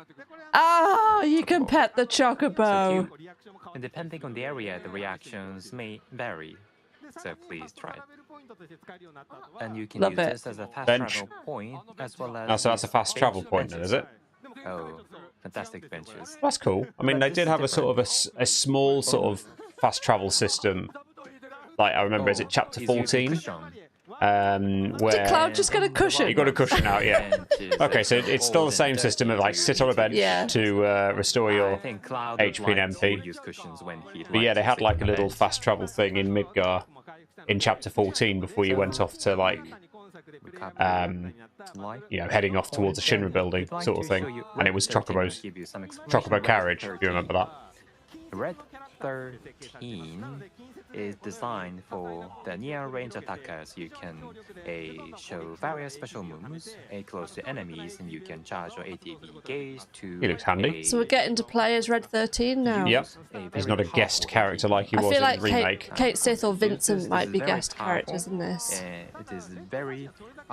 Ah, you can pet the So Chocobo. cute. And depending on the area, the reactions may vary. So please try it. And you can Love use it. this as a fast Bench. travel point, as well as. Oh, so that's a fast travel point then, is it? Oh, fantastic benches. That's cool. I mean, they did have a sort of a small sort of fast travel system. Like, I remember, is it chapter He's using 14? cushion. Where Did Cloud just get a cushion? you got a cushion out, yeah. Benches Okay, so that it's still the hold same and system of dirty like sit on a bench Yeah. to restore I your think Cloud HP would and like to MP. use cushions when he'd But yeah, like they to had sit like on a the little bench. fast travel thing in Midgar in chapter 14 before you went off to like heading off towards the Shinra building sort of thing, and it was Chocobo's Chocobo carriage, if you remember that. Red 13 is designed for the near range attackers. You can show various special moves close to enemies, and you can charge your ATB gauge to. He looks handy. So we're getting to play as Red 13 now. Yep, he's not a guest character like he I was feel in like the remake. Kate Sith or Vincent This might is be very guest powerful, characters in this. and it is very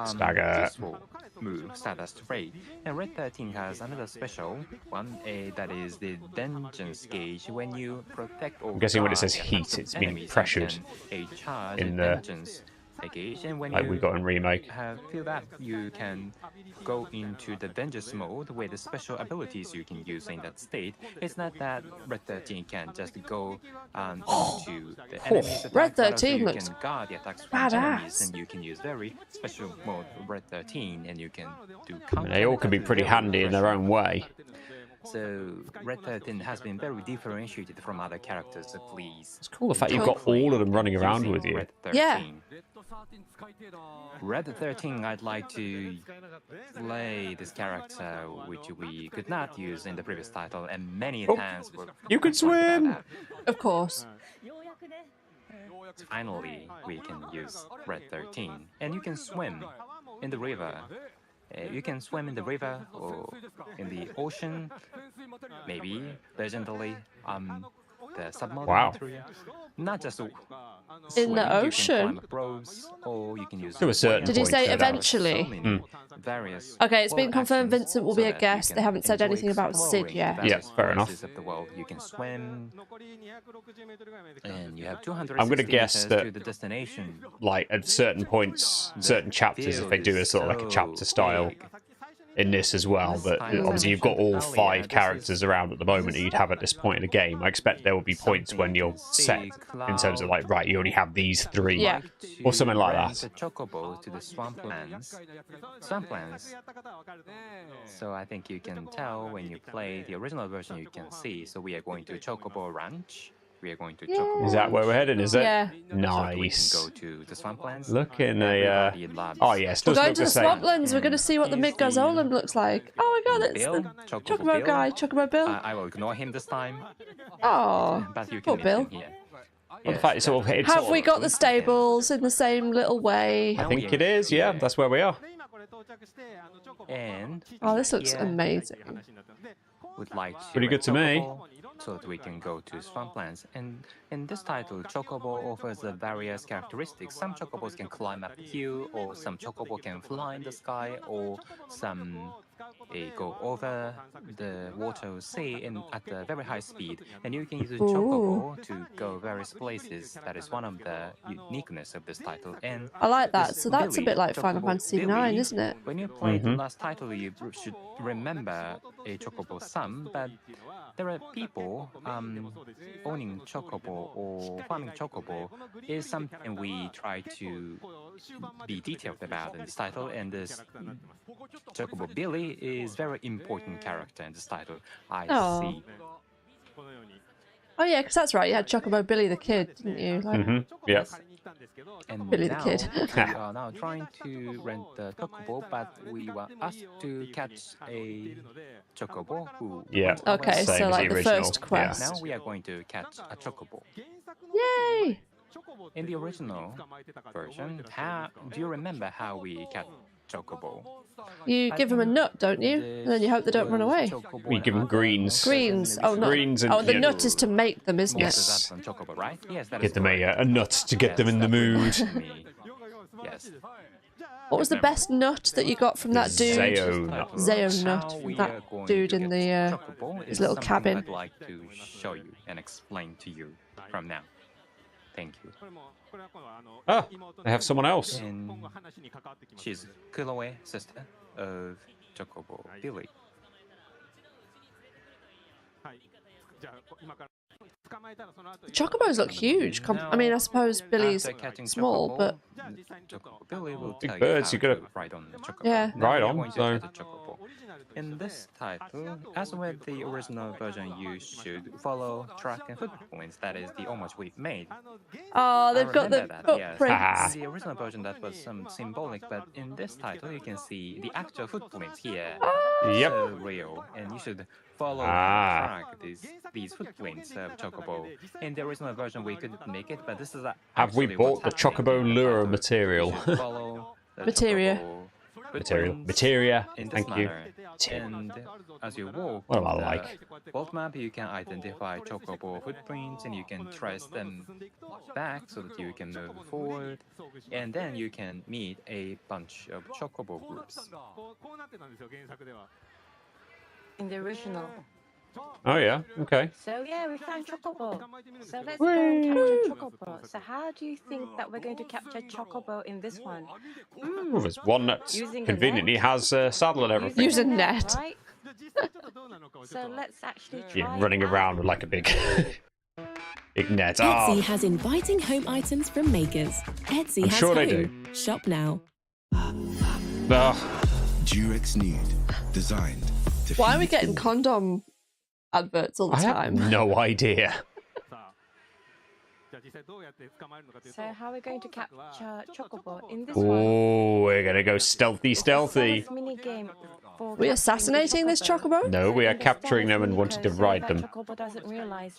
Stagger. useful move, Stardust Ray. And Red 13 has another special one, that is the Vengeance gauge. When you protect or I'm guessing when it guard says the heat, attacks of it's being enemies, you pressured can, charge in the the- Vengeance gauge. And when Like you we got in remake. feel that, you can go into the Vengeance mode where the special abilities you can use in that state. It's not that Red 13 can just go into the enemy's attack, Red but also 13 you looks can guard the attacks from badass. enemies, and you can use very special mode Red 13, and you can do counter. They all can be pretty handy in their own way. So Red 13 has been very differentiated from other characters, so please. It's cool the fact you've got all of them running around with you. Red 13. Yeah. Red 13, I'd like to play this character, which we could not use in the previous title, and many Oh, times were you can swim! that. Of course. Finally, we can use Red 13, and you can swim in the river. You can swim in the river or in the ocean, maybe legendary, the submarine Wow. area. Not just In swim, the you can ocean? climb up ropes, or you can use To a certain Did he point, say no doubt. eventually? So many various Okay, it's been confirmed actions Vincent will be so a that you guest. can They haven't said enjoy anything about Sid exploring yet. the various Yeah, fair enough. places of the world. You can swim, and you have 260 I'm gonna guess meters that- to the destination. Like at certain points, certain chapters, if they do a sort of like a chapter style in this as well, that obviously you've got all 5 characters around at the moment that you'd have at this point in the game. I expect there will be points when you're set in terms of like, right, you only have these 3. Yeah. Or something like Bring that. The chocobo to the swamplands. Swamplands. So I think you can tell when you play the original version. You can see. So we are going to Chocobo Ranch. We are going to Chocobo. Is that where we're heading, is it? Yeah. Nice. So we can go to the swamplands. Look in Everybody loves oh yes, We're does going look to the same. swamplands. We're going to see what the Midgar Zolan looks like. Oh my god, it's Bill, the Chocobo Chocobo Bill. guy, Chocobo Bill. I will ignore him this time, Oh, but you poor can meet Bill. him here. Well, the fact it's sort of, it's Have sort we of- got the stables in the same little way? I think it is, yeah, that's where we are. And Oh, this looks here amazing. would like to Pretty good to me. Chocobo so that we can go to swamplands. And in this title, Chocobo offers the various characteristics. Some Chocobos can climb up the hill, or some Chocobo can fly in the sky, or some go over the water or sea at a very high speed. And you can use a Chocobo to go various places. That is one of the uniqueness of this title. And I like that. this So that's a Billy, bit like Final Chocobo Fantasy Billy, IX, isn't it? when you played the last title, you should remember a Chocobo some, but there are people owning Chocobo or farming Chocobo is something we try to be detailed about in this title, and this Chocobo Billy is very important character in this title. I Aw. see. Oh yeah, because that's right. You had Chocobo Billy the kid, didn't you? Like, Yep. And Billy the now, Kid. we are now trying to rent the Chocobo, but we were asked to catch a Chocobo who Yeah. went away. Okay, Same so as like the the original, first yeah. quest. Now we are going to catch a Chocobo. Yay! In the original version, do you remember how we catch Chocobo? You give them a nut, don't you? And then you hope they don't run away. We give them greens. Greens. Oh, no. Greens and Oh, the yeah. nut is to make them, isn't Yes. it? Chocobo, right? Yes, that Get is them correct. a nut to get them in the Yes, that mood. was me. Yes. What was the best nut that you got from that dude? Zeo nut. Zeo nut. How From we are that going dude to in get the Chocobo his is little something cabin. I'd like to show you and explain to you from now. Thank you. Ah, they have someone else. And she's Kuloe, sister of Chocobo Billy. The Chocobos look huge. I mean, I suppose Billy's After catching small, Chocobo, but Chocobo Billy will Big tell birds, you you how gotta- to ride on the Chocobo. Yeah. Now Ride we are on, going to so- catch a Chocobo. In this title, as with the original version, you should follow track and footprints. That is the homage we've made. oh, they've I got the remember that, yes. footprints. In the original version, that was some symbolic, but in this title, you can see the actual footprints here. Yep. So real, and you should follow Ah. and track these footprints of Chocobo. In the original version, we couldn't make it, but this is Have we actually bought what's the happening Chocobo in the lure title. material? You should follow the Materia. Chocobo Material. footprints Materia. in this Thank you. manner. And as you walk What am I on the like? world map, you can identify Chocobo footprints and you can trace them back so that you can move forward. And then you can meet a bunch of Chocobo groups. In the original. Oh yeah. Okay. So yeah, we found Chocobo. So let's go and capture Chocobo. So how do you think that we're going to capture Chocobo in this one? Well, there's one that Using a conveniently net? has a saddle and everything. Use a the net. right? So let's actually try Yeah, running it out. around with like a big, big net. Etsy Oh, has inviting home items from makers. Etsy I'm has sure home. they do. Shop now. oh. Durex Nude, designed to Why are we feed getting all. condom adverts all the I time? have no idea. So how are we going to capture Chocobo in this one? Oh, we're gonna go stealthy, stealthy. Mini game for We capturing assassinating this Chocobo? No, we are in the capturing them and stealth wanting to mini code, so ride that them. Chocobo doesn't realize.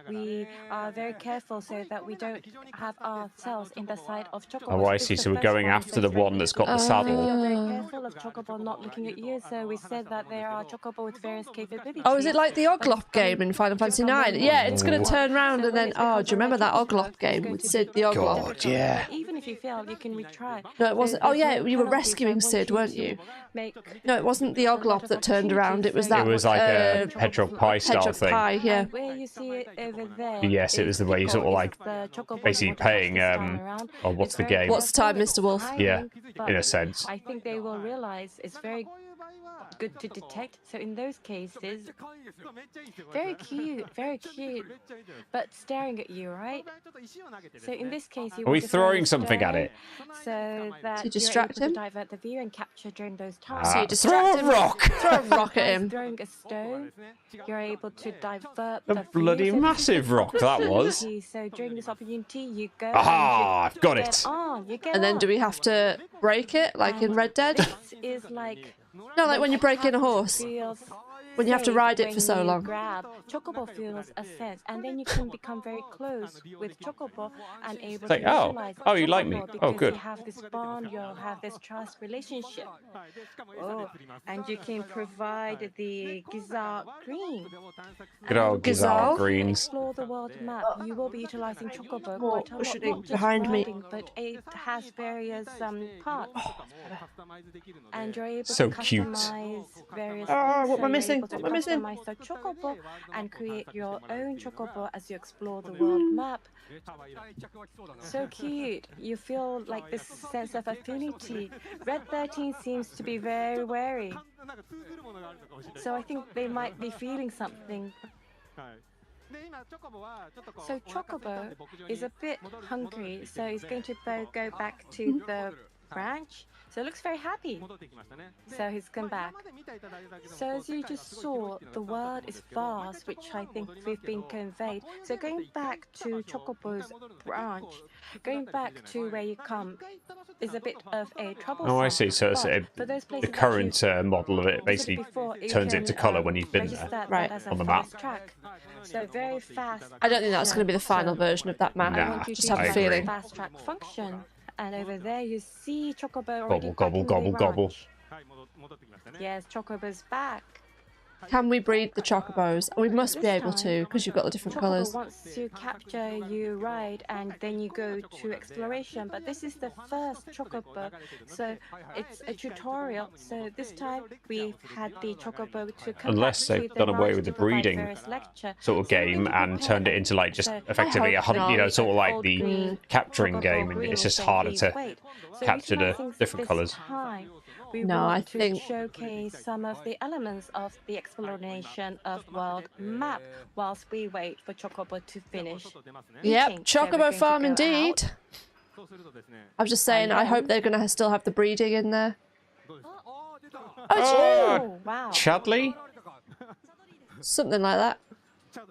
We are very careful so that we don't have ourselves in the sight of Chocobo. Oh, I This is see. the So we're first going one, so after the it's very one that's got the easy. saddle. You're very careful of Chocobo not looking at you, so we said that there are Chocobo with various capabilities. Oh, is it like the Oglop game in Final Fantasy IX? Yeah, it's going to turn round and then, oh, do you remember that Oglop game with Sid the Oglop? God, yeah. Even if you fail, you can retry. No, it wasn't. So Oh, there's yeah, no you were penalties. rescuing I want Sid, you weren't to you? make No, it wasn't the a lot Oglop of that turned around. It was opportunities, that. It was like a uh, hedgehog pie style Hedgehog thing. pie, yeah. And where you see it over there. Yes, it was the way you sort of is like the Chocobo basically that watches paying, this time around. oh, what's It's the very game? What's the time, careful, Mr. Wolf? it's Yeah, timing, but in a sense. I think they will realize it's very good to detect. So in those cases, very cute, but staring at you, right? So in this case, you Are we want to throw throwing a something at stone it? so that To distract you're him? able to divert the view and capture during those times. So you Ah, distract throw a him. rock! Throw a rock at By him. throwing a stone, you're able to divert A the view. bloody So this is massive the rock that was. opportunity. So during this opportunity, you go. Aha, and you I've got get it. On, you get And then on. do we have to break it, like in And Red Dead? This is like No, like when you break in a horse. feels When you have to says ride it for when so you long. Grab, Chocobo feels a sense, and then you can become very close with Chocobo and able like, to oh, visualize oh, you like me? Chocobo Oh, because good. you have this bond, you'll have this trust relationship. Oh, and you can provide the Gizzard green. Good old And Gizzard. Gizzard to greens. explore the world map, you will be utilizing Chocobo More quite a lot, cushioning not just behind me. riding, but it has various parts. And you're able So to cute. customize various Ah, things. what am I So missing? you're able to What am I missing? customize the Chocobo and create your own Chocobo as you explore the world map. So cute. You feel like this sense of affinity. Red 13 seems to be very wary. So I think they might be feeling something. So Chocobo is a bit hungry, so he's going to go back to the branch. So it looks very happy. So he's come back. So as you just saw, the world is vast, which I think we've been conveyed. So going back to Chocobo's branch, going back to where you come, is a bit of a troublesome. Oh, I see. So it's the current model of it basically turns it to colour when you've been there. Right. On the map. So very fast. I don't think that's going to be the final version of that map. Nah, I just have a I feeling. agree. Fast track function. And over there you see Chocobo already Gobble, back gobble, in the gobble, ranch. Yes, Chocobo's back. Can we breed the Chocobos? We must be This able time, to, because you've got the different Chocobo colours. wants to capture, you ride, and then you go to exploration. But this is the first Chocobo, so it's a tutorial. So this time we've had the Chocobo to come Unless back they've to done the away ranch with to the provide breeding various lecture. sort of So we're game going to and prepare turned it them. into like just So effectively I a hunt, hope you know, not. sort of like Old the green capturing Chocobo game, and green it's is just saying, harder "Please to wait." So capture the utilizing different this colours. time, we No, want I to think- showcase some of the elements of the exploration of world map whilst we wait for Chocobo to finish. Yep, eating. So we're going Chocobo to farm go indeed. out. I'm just saying, I hope they're going to still have the breeding in there. Oh, it's you! Oh, wow. Chadley? Something like that.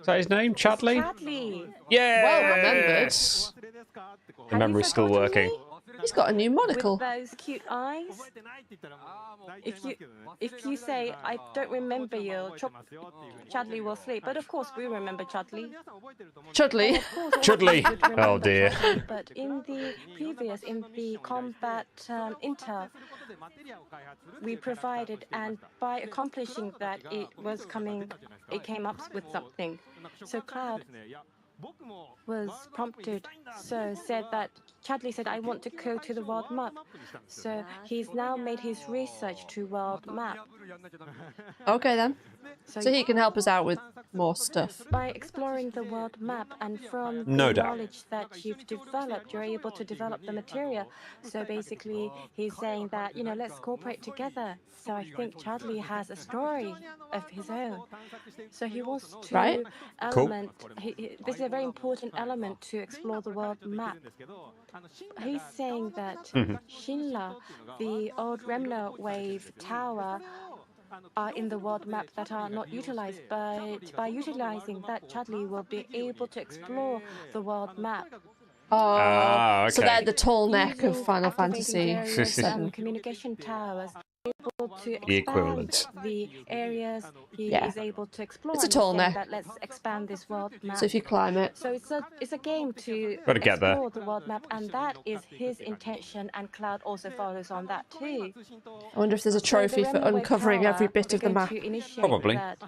Is that his name? Chadley? Chadley. Yeah. Well remembered. The memory's still working. He's got a new monocle. With those cute eyes. If you say, I don't remember you, Chadley will sleep. But of course, we remember Chadley. Chudley. Of course, all of Chudley. you would Oh, remember dear. Chadley, but in the previous, in the combat intel, we provided, and by accomplishing that, it came up with something. So Cloud was prompted, so said that Chadley said, I want to go to the world map. So he's now made his research to world map. Okay then. So he can help us out with more stuff. By exploring the world map and from No the doubt. knowledge that you've developed, you're able to develop the material. So basically, he's saying that, let's cooperate together. So I think Chadley has a story of his own. So he wants to Right. element. This is a very important element to explore the world map. He's saying that Shinla, the old Remno wave tower, are in the world map that are not utilized, but by utilizing that, Chadley will be able to explore the world map. Oh, so okay. they're the tall neck of Using Final activating Fantasy various, VII. communication towers, able to expand The equivalent. the areas he Yeah. is able to explore. It's a and he's tall saying neck. that let's expand this world map. So if you climb it. So it's a game to Gotta get there. explore the world map, and that is his intention, and Cloud also follows on that too. I wonder if there's a So the trophy for Remno Wave uncovering Tower, every bit we're of the going map. to initiate Probably. that.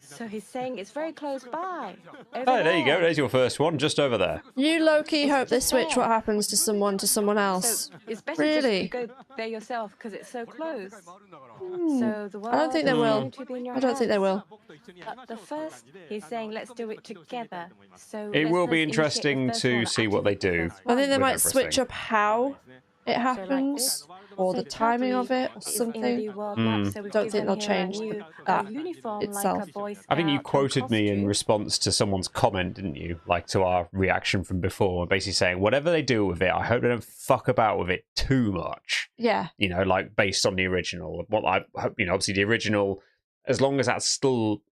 So he's saying it's very close by. Over Oh, there you go. there. There's your first one, just over there. You low-key hope they just switch there. what happens to someone else. So it's better Really? just to go there yourself because it's so close. Hmm. So the I don't think they world is will. going to be in your I don't think they hands. will. But the first, he's saying let's do it together. So It let's will be first initiate the interesting first to one, see what they activate the do. first I think they With might switch everything. up how it like happens, this. or So the timing of Chadley it, or is in the something. world map, so we've Don't think given they'll him a change new, that uniform itself. like a Boy I think you Scout quoted me in costume. response to someone's comment, didn't you? Like to our reaction from before, basically saying whatever they do with it, I hope they don't fuck about with it too much. Yeah. Like based on the original. Well, I hope, obviously the original, as long as that's still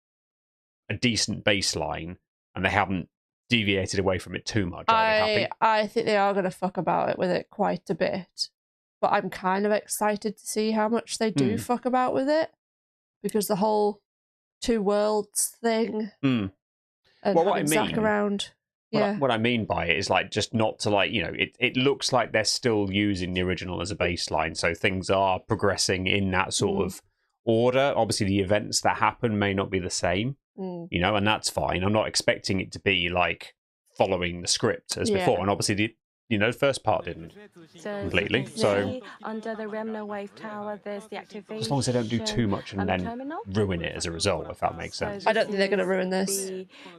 a decent baseline and they haven't deviated away from it too much, I'll be happy. I think they are going to fuck about it with it quite a bit. But I'm kind of excited to see how much they do fuck about with it. because the whole two worlds thing. Mm. And Well, what I Zack mean- around. What, Yeah. what I mean by it is like just not to like, you know, it looks like they're still using the original as a baseline, so things are progressing in that sort of order. Obviously, the events that happen may not be the same, you know, and that's fine. I'm not expecting it to be like following the script as before, and obviously the first part didn't completely. So under the Remno Wave Tower, there's the activation. as long as they don't do too much and then terminal. ruin it as a result, if that makes sense. I don't think they're going to ruin this.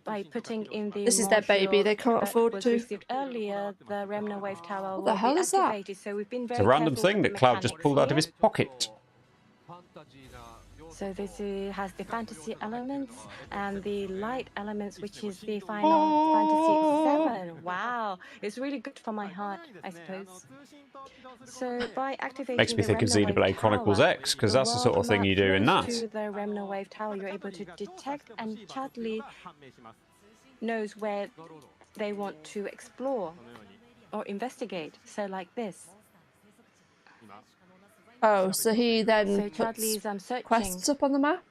By putting in the This is their baby, they can't that afford was to. received earlier, the Remno Wave Tower What the will hell be is that? activated. So we've been very It's a random careful thing with that the Cloud just mechanics pulled out of his here. pocket. So this has the fantasy elements and the light elements, which is the Final Fantasy VII. Wow, it's really good for my heart, I suppose. So by activating Makes me the think of Remno Wave Xenoblade Chronicles Tower, X, because that's the sort of world thing you do map in close that. To the Remno Wave Tower, you're able to detect, and Chadley knows where they want to explore or investigate. So like this. Oh, so he then So puts Chadley's searching, quests up on the map?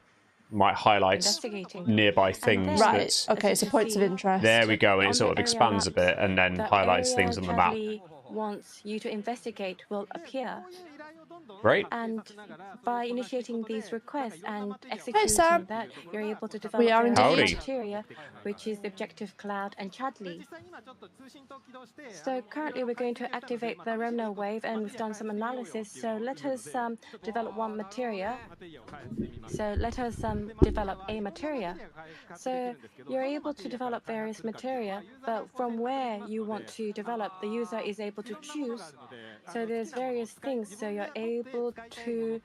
Might highlight investigating. nearby things then- Right, that's... okay, As so you can points of see, interest. There we go, and on it sort of the area expands a maps, bit and then the highlights area things on the map. Chadley wants you to investigate will appear. Great. And by initiating these requests and executing Sam. that, you're able to develop are various indeed. criteria, which is the objective Cloud and Chadley. So currently we're going to activate the Remno wave, and we've done some analysis. So let us develop one materia. So let us develop a materia. So you're able to develop various materia, but from where you want to develop, the user is able to choose. So there's various things. So you're able to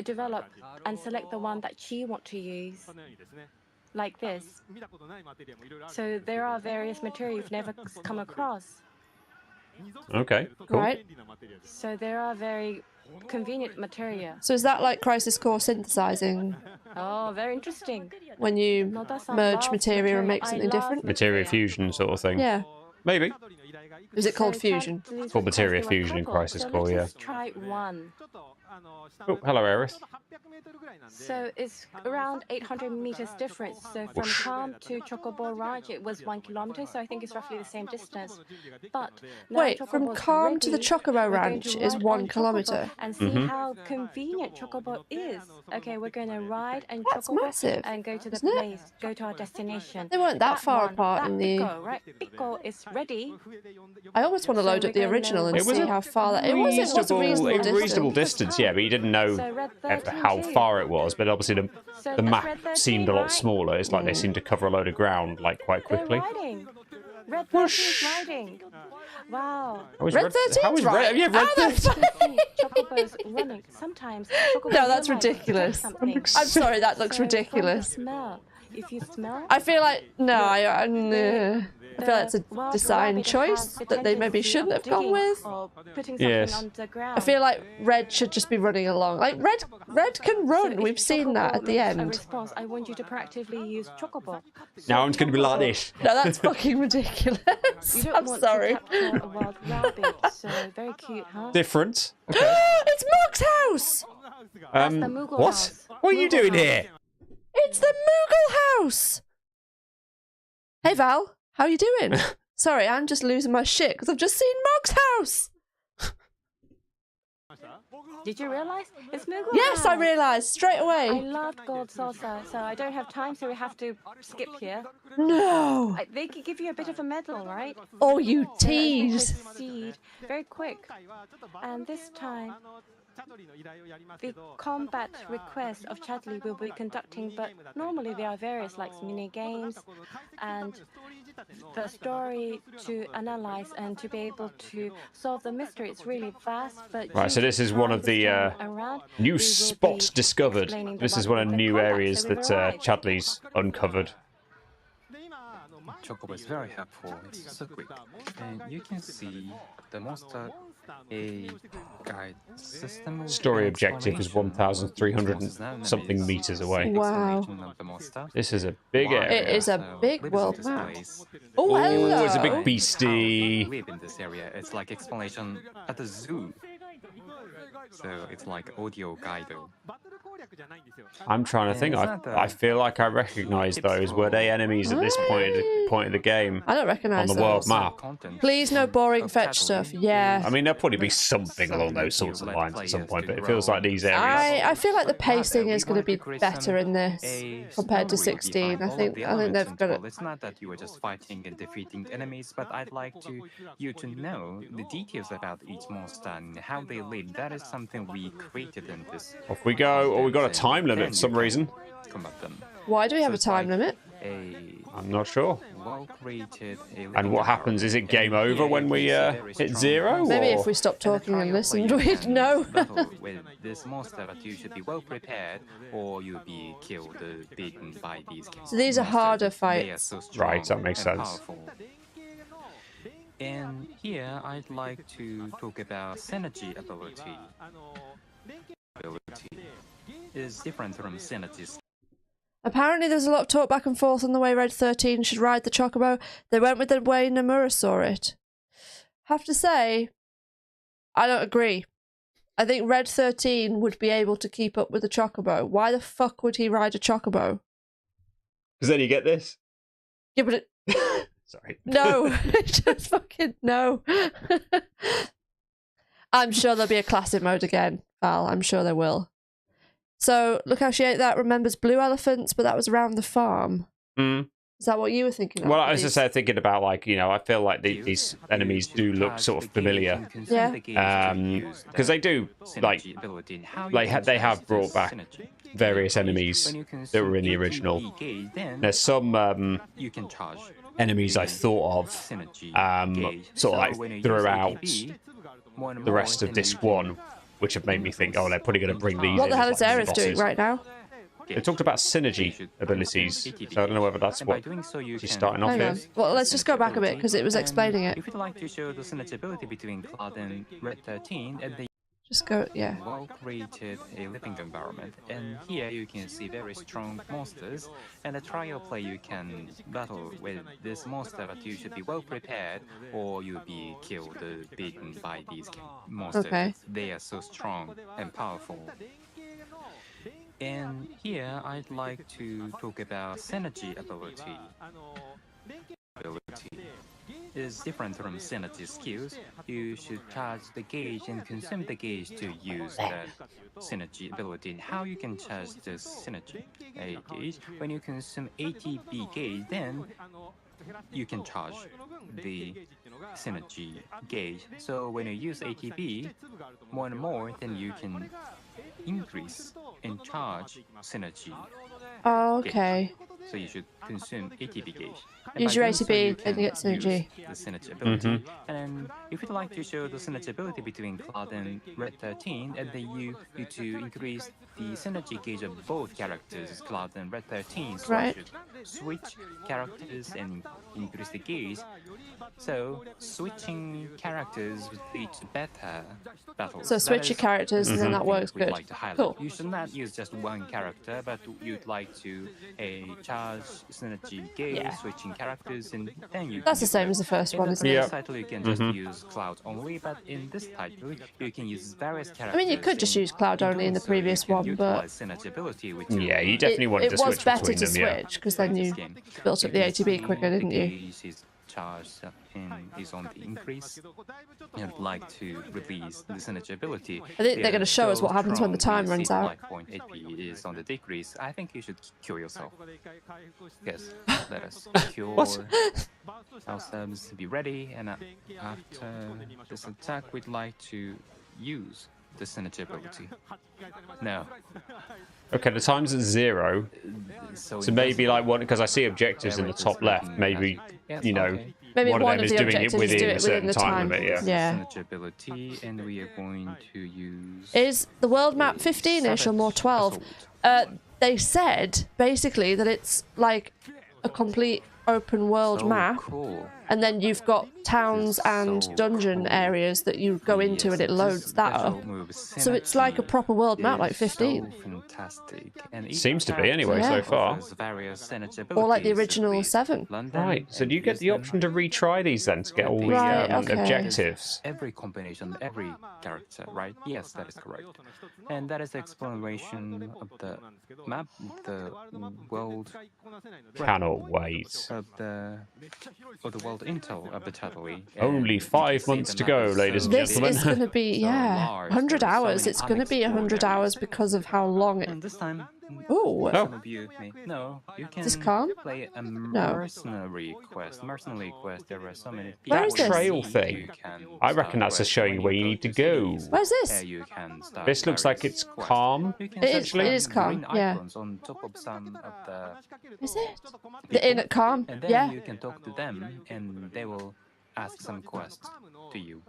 develop and select the one that you want to use, like this. So there are various materials you've never come across. Okay, cool. Right. So there are very convenient materia. So is that like Crisis Core synthesizing Oh, very interesting. when you Noda-san merge loves materia and make I something love different? Materia fusion sort of thing. Yeah. Maybe. Is it called So fusion? Chadley's It's called materia requests were fusion in coupled. Crisis So Core, let yeah. us try one. Oh, hello, Aerith. So it's around 800 meters difference. So from Calm to Chocobo Ranch, it was 1 kilometer. So I think it's roughly the same distance. But now Wait, from Chocobo's Calm to the ready, Chocobo we're going Ranch to is ride 1 on kilometer. Chocobo and see how convenient Chocobo is. Okay, we're going to ride and That's Chocobo massive, and go to the isn't it? place, go to our destination. They weren't that far one, apart that in the... Pico, right? Pico is ready. I almost want to So load up the we're gonna original and It was see a how far that... It was a reasonable distance. distance, yeah, but you didn't know So Red how 13 far it was. But obviously the So the that's map Red 13, seemed a lot right? smaller. It's like they seemed to cover a load of ground like quite quickly. They're riding. Red 13 is riding. Wow. How is Red 13's how is right. Yeah, Red Ah, that's 13. Chocobo's running. Sometimes Chocobo No, that's realizes ridiculous. something. I'm sorry, that looks So from the ridiculous. smell, if you smell, I feel like... No, I feel like it's a wild design rabbit choice has the that they maybe tendency shouldn't of have gone digging with. or putting something Yes. underground. I feel like Red should just be running along. Like, Red can So run. if We've seen that Chocobo at the makes a end. response, I want you to proactively use Chocobo. Now it's going to be like this. No, that's fucking ridiculous. You don't I'm want sorry. to capture a wild rabbit, so very cute, huh? Different. It's Mook's house! That's the Moogle What? house. What are you Moogle doing house. here? It's the Moogle house! Hey Val, how you doing? Sorry, I'm just losing my shit because I've just seen Mook's house! Did you realize? It's Moogle Yes, I house. realised straight I away. loved Gold Saucer, so I don't have time, so we have to skip here. No! They could give you a bit of a medal, right? Oh, you So as we tease! proceed, very quick. And this time, the combat request of Chadley will be conducting, but normally there are various like mini games and the story to analyze and to be able to solve the mystery. It's really vast, but Right, so due this to is one time of the this time around, we new will spots be discovered. explaining This is about one of the the new combat. areas So that we've arrived. Chadley's uncovered. Chocobo is very helpful. It's so quick. And you can see the monster a guide system. Story and objective is explanation. 1,300 Monsters and something enemies. meters away. Wow. Explanation of the monster. This is a big Why? area. It is a So, big lives in world this map. place. Oh, hello! it's a big How beastie. to live in this area. It's like explanation at the zoo. So it's like audio guide. I'm trying to think. It's not I feel like I recognise those. Were they enemies at this point of the game? I don't recognise on the world those. map. Please, no boring fetch stuff. Yeah. I mean, there'll probably be something along those sorts of lines at some point, but it feels like these areas. I feel like the pacing is going to be better in this compared to 16. I think they've got it. It's not that you are just fighting and defeating enemies, but I'd like you to know the details about each monster and how they live. That is something we created in this. Off we go. Or we got a time limit for some reason. Combat them. Why do we have a time limit? I'm not sure. Well-created And what happens? Is it game over when we hit 0? Maybe or? if we stopped talking and listened, we'd know. With this monster, but you should be well prepared, or you'll be killed, beaten by these. So these are harder They are fights. so strong Right, that makes and sense. powerful. And here I'd like to talk about synergy ability. Is different from synergy. Apparently there's a lot of talk back and forth on the way Red 13 should ride the Chocobo. They went with the way Nomura saw it. Have to say, I don't agree. I think Red 13 would be able to keep up with the Chocobo. Why the fuck would he ride a Chocobo? Because then you get this. Yeah, but it... Sorry. No. Just fucking no. I'm sure there'll be a classic mode again, Val. I'm sure there will. So, look how she ate that. Remembers blue elephants, but that was around the farm. Mm. Is that what you were thinking of? Well, as I said, thinking about, like, you know, I feel like these enemies do look sort of familiar. Yeah. Because they do, like, they have brought back various enemies that were in the original. There's some enemies I thought of sort of like throughout the rest of Disc 1, which have made me think, oh, they're probably going to bring these. What the hell is like Aerith doing right now? They talked about synergy abilities, so I don't know whether that's what she's starting off Hang on. with. Well, let's just go back a bit because it was explaining it. If you'd like to show the synergy ability between Cloud and Red 13, and they Just go, yeah. well created a living environment, and here you can see very strong monsters. And a trial play, you can battle with this monster, but you should be well prepared, or you'll be killed, beaten by these monsters. Okay. They are so strong and powerful. And here I'd like to talk about synergy ability. Is different from synergy skills. You should charge the gauge and consume the gauge to use that synergy ability. And how you can charge this synergy gauge? When you consume ATB gauge, then you can charge the synergy gauge. So when you use ATB more and more, then you can increase and charge synergy. Oh, okay. So you should consume ATB gauge. Use your ATB and you get synergy. The synergy ability. And if you'd like to show the synergy ability between Cloud and Red 13, and then you need to increase the synergy gauge of both characters, Cloud and Red 13. So Right. you should switch characters and increase the gauge. So switching characters would lead to better battles. So switch your characters and then that works We'd good. like to highlight. Cool. You should not use just one character, but you'd like to charge synergy gauge, Yeah. switching characters, and then you. That's can the same as the first in one, the isn't it? Yeah. previous title, you can just use Cloud only, but in this title, you can use various characters. I mean, you could just use Cloud only in the so previous you can one, utilize but synergy ability, which Yeah, you it, definitely wanted it to was switch better between to them, yeah. switch because then you built up the ATB quicker, didn't you? Charged and is on the increase. I'd like to release the synergy ability. I think they're going to show us what happens when the time runs out. Life point AP is on the decrease. I think you should cure yourself. Yes, let us cure ourselves to be ready, and after this attack, we'd like to use the synergy ability. No. Okay, the time's at 0. So maybe like one, because I see objectives in the top left. Maybe, you know, Maybe one of them is the doing it objectives is within do a it within certain the time limit. Yeah. Yeah. Synergy ability, and we are going to use. Is the world map 15-ish or more 12? They said basically that it's like a complete open world So map, cool. and then you've got towns and so dungeon cool. areas that you go into, and it loads that up. So it's like a proper world map, like 15. So fantastic. And each Seems to be anyway Yeah. so far. offers various synergy Or like the abilities original with 7. London Right, so and do you get the Houston. option to retry these then to get all the Right, okay. objectives? Every combination, every character, right? Yes, that is correct. And that is the exploration of the map, the world, Cannot wait. of the world intel of the Tatooine. Only 5 months to go, ladies and This gentlemen. is going to be, so yeah, large, 100 there are so hours. many It's going to be 100 hours because of how long it... And this time, Ooh. some of you may know you can this calm? play a No. mercenary quest. Mercenary quest. There are so many. Where That is this? trail You thing, can I reckon start that's to quests show when you where you need to go. cities. Where's this? You can start This looks like various it's quests. calm. You can It is- essentially it is calm, green yeah. icons on top of some of the Is it? The inn at Calm? and then Yeah. you can talk to them and they will ask some quests to you.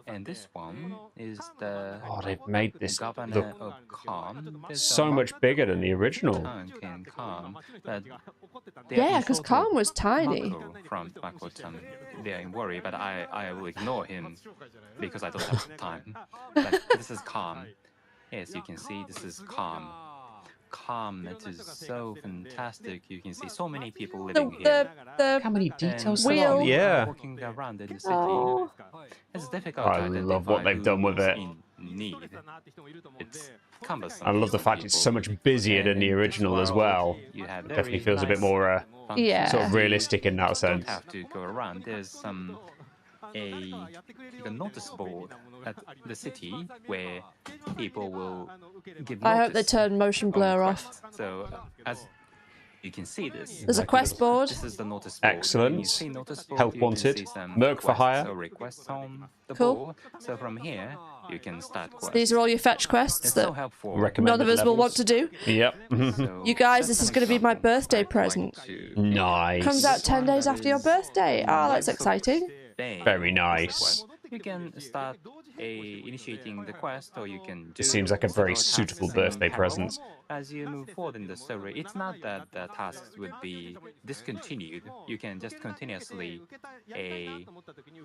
And this one is the Oh, they've made this governor look of Calm. There's so a much bigger than the original. tank in Calm, but they Yeah, are because insulting Calm was tiny. Mako from Makotan. They are in worry, but I will ignore him because I don't have time. But this is Calm. Yes, you can see this is Calm. Calm, it is so fantastic. You can see so many people living here. How many details And there are? Wheel. Yeah. walking around in the city. Oh. It's difficult I to identify love what they've done with who's it. in need. It's cumbersome. I love the for fact it's so people. much busier than the And in this original as world, well. You have Definitely very feels a bit nice more functions. Yeah. sort of realistic in that Don't sense. have to go around. There's some a notice board at the city where people will give I hope they notice turn motion on blur off. quests. So as you can see this. There's a quest board. This is the notice board. Excellent. When you see notice board, Help you can wanted. see some Merc for quests hire. or requests on the Cool. board. So from here, you can start quests. These are all your fetch quests It's so that helpful. Recommended none of us will want levels. to do. Yep. So You guys, that's this is going to be my something birthday I'd like present. to Nice. Comes out 10 days after your birthday. Oh, that's exciting. Bang. Very That's the nice. quest. You can start initiating the quest, or you can do It seems like a very several suitable tasks in birthday parallel present. as you move forward in the story. It's not that the tasks would be discontinued. You can just continuously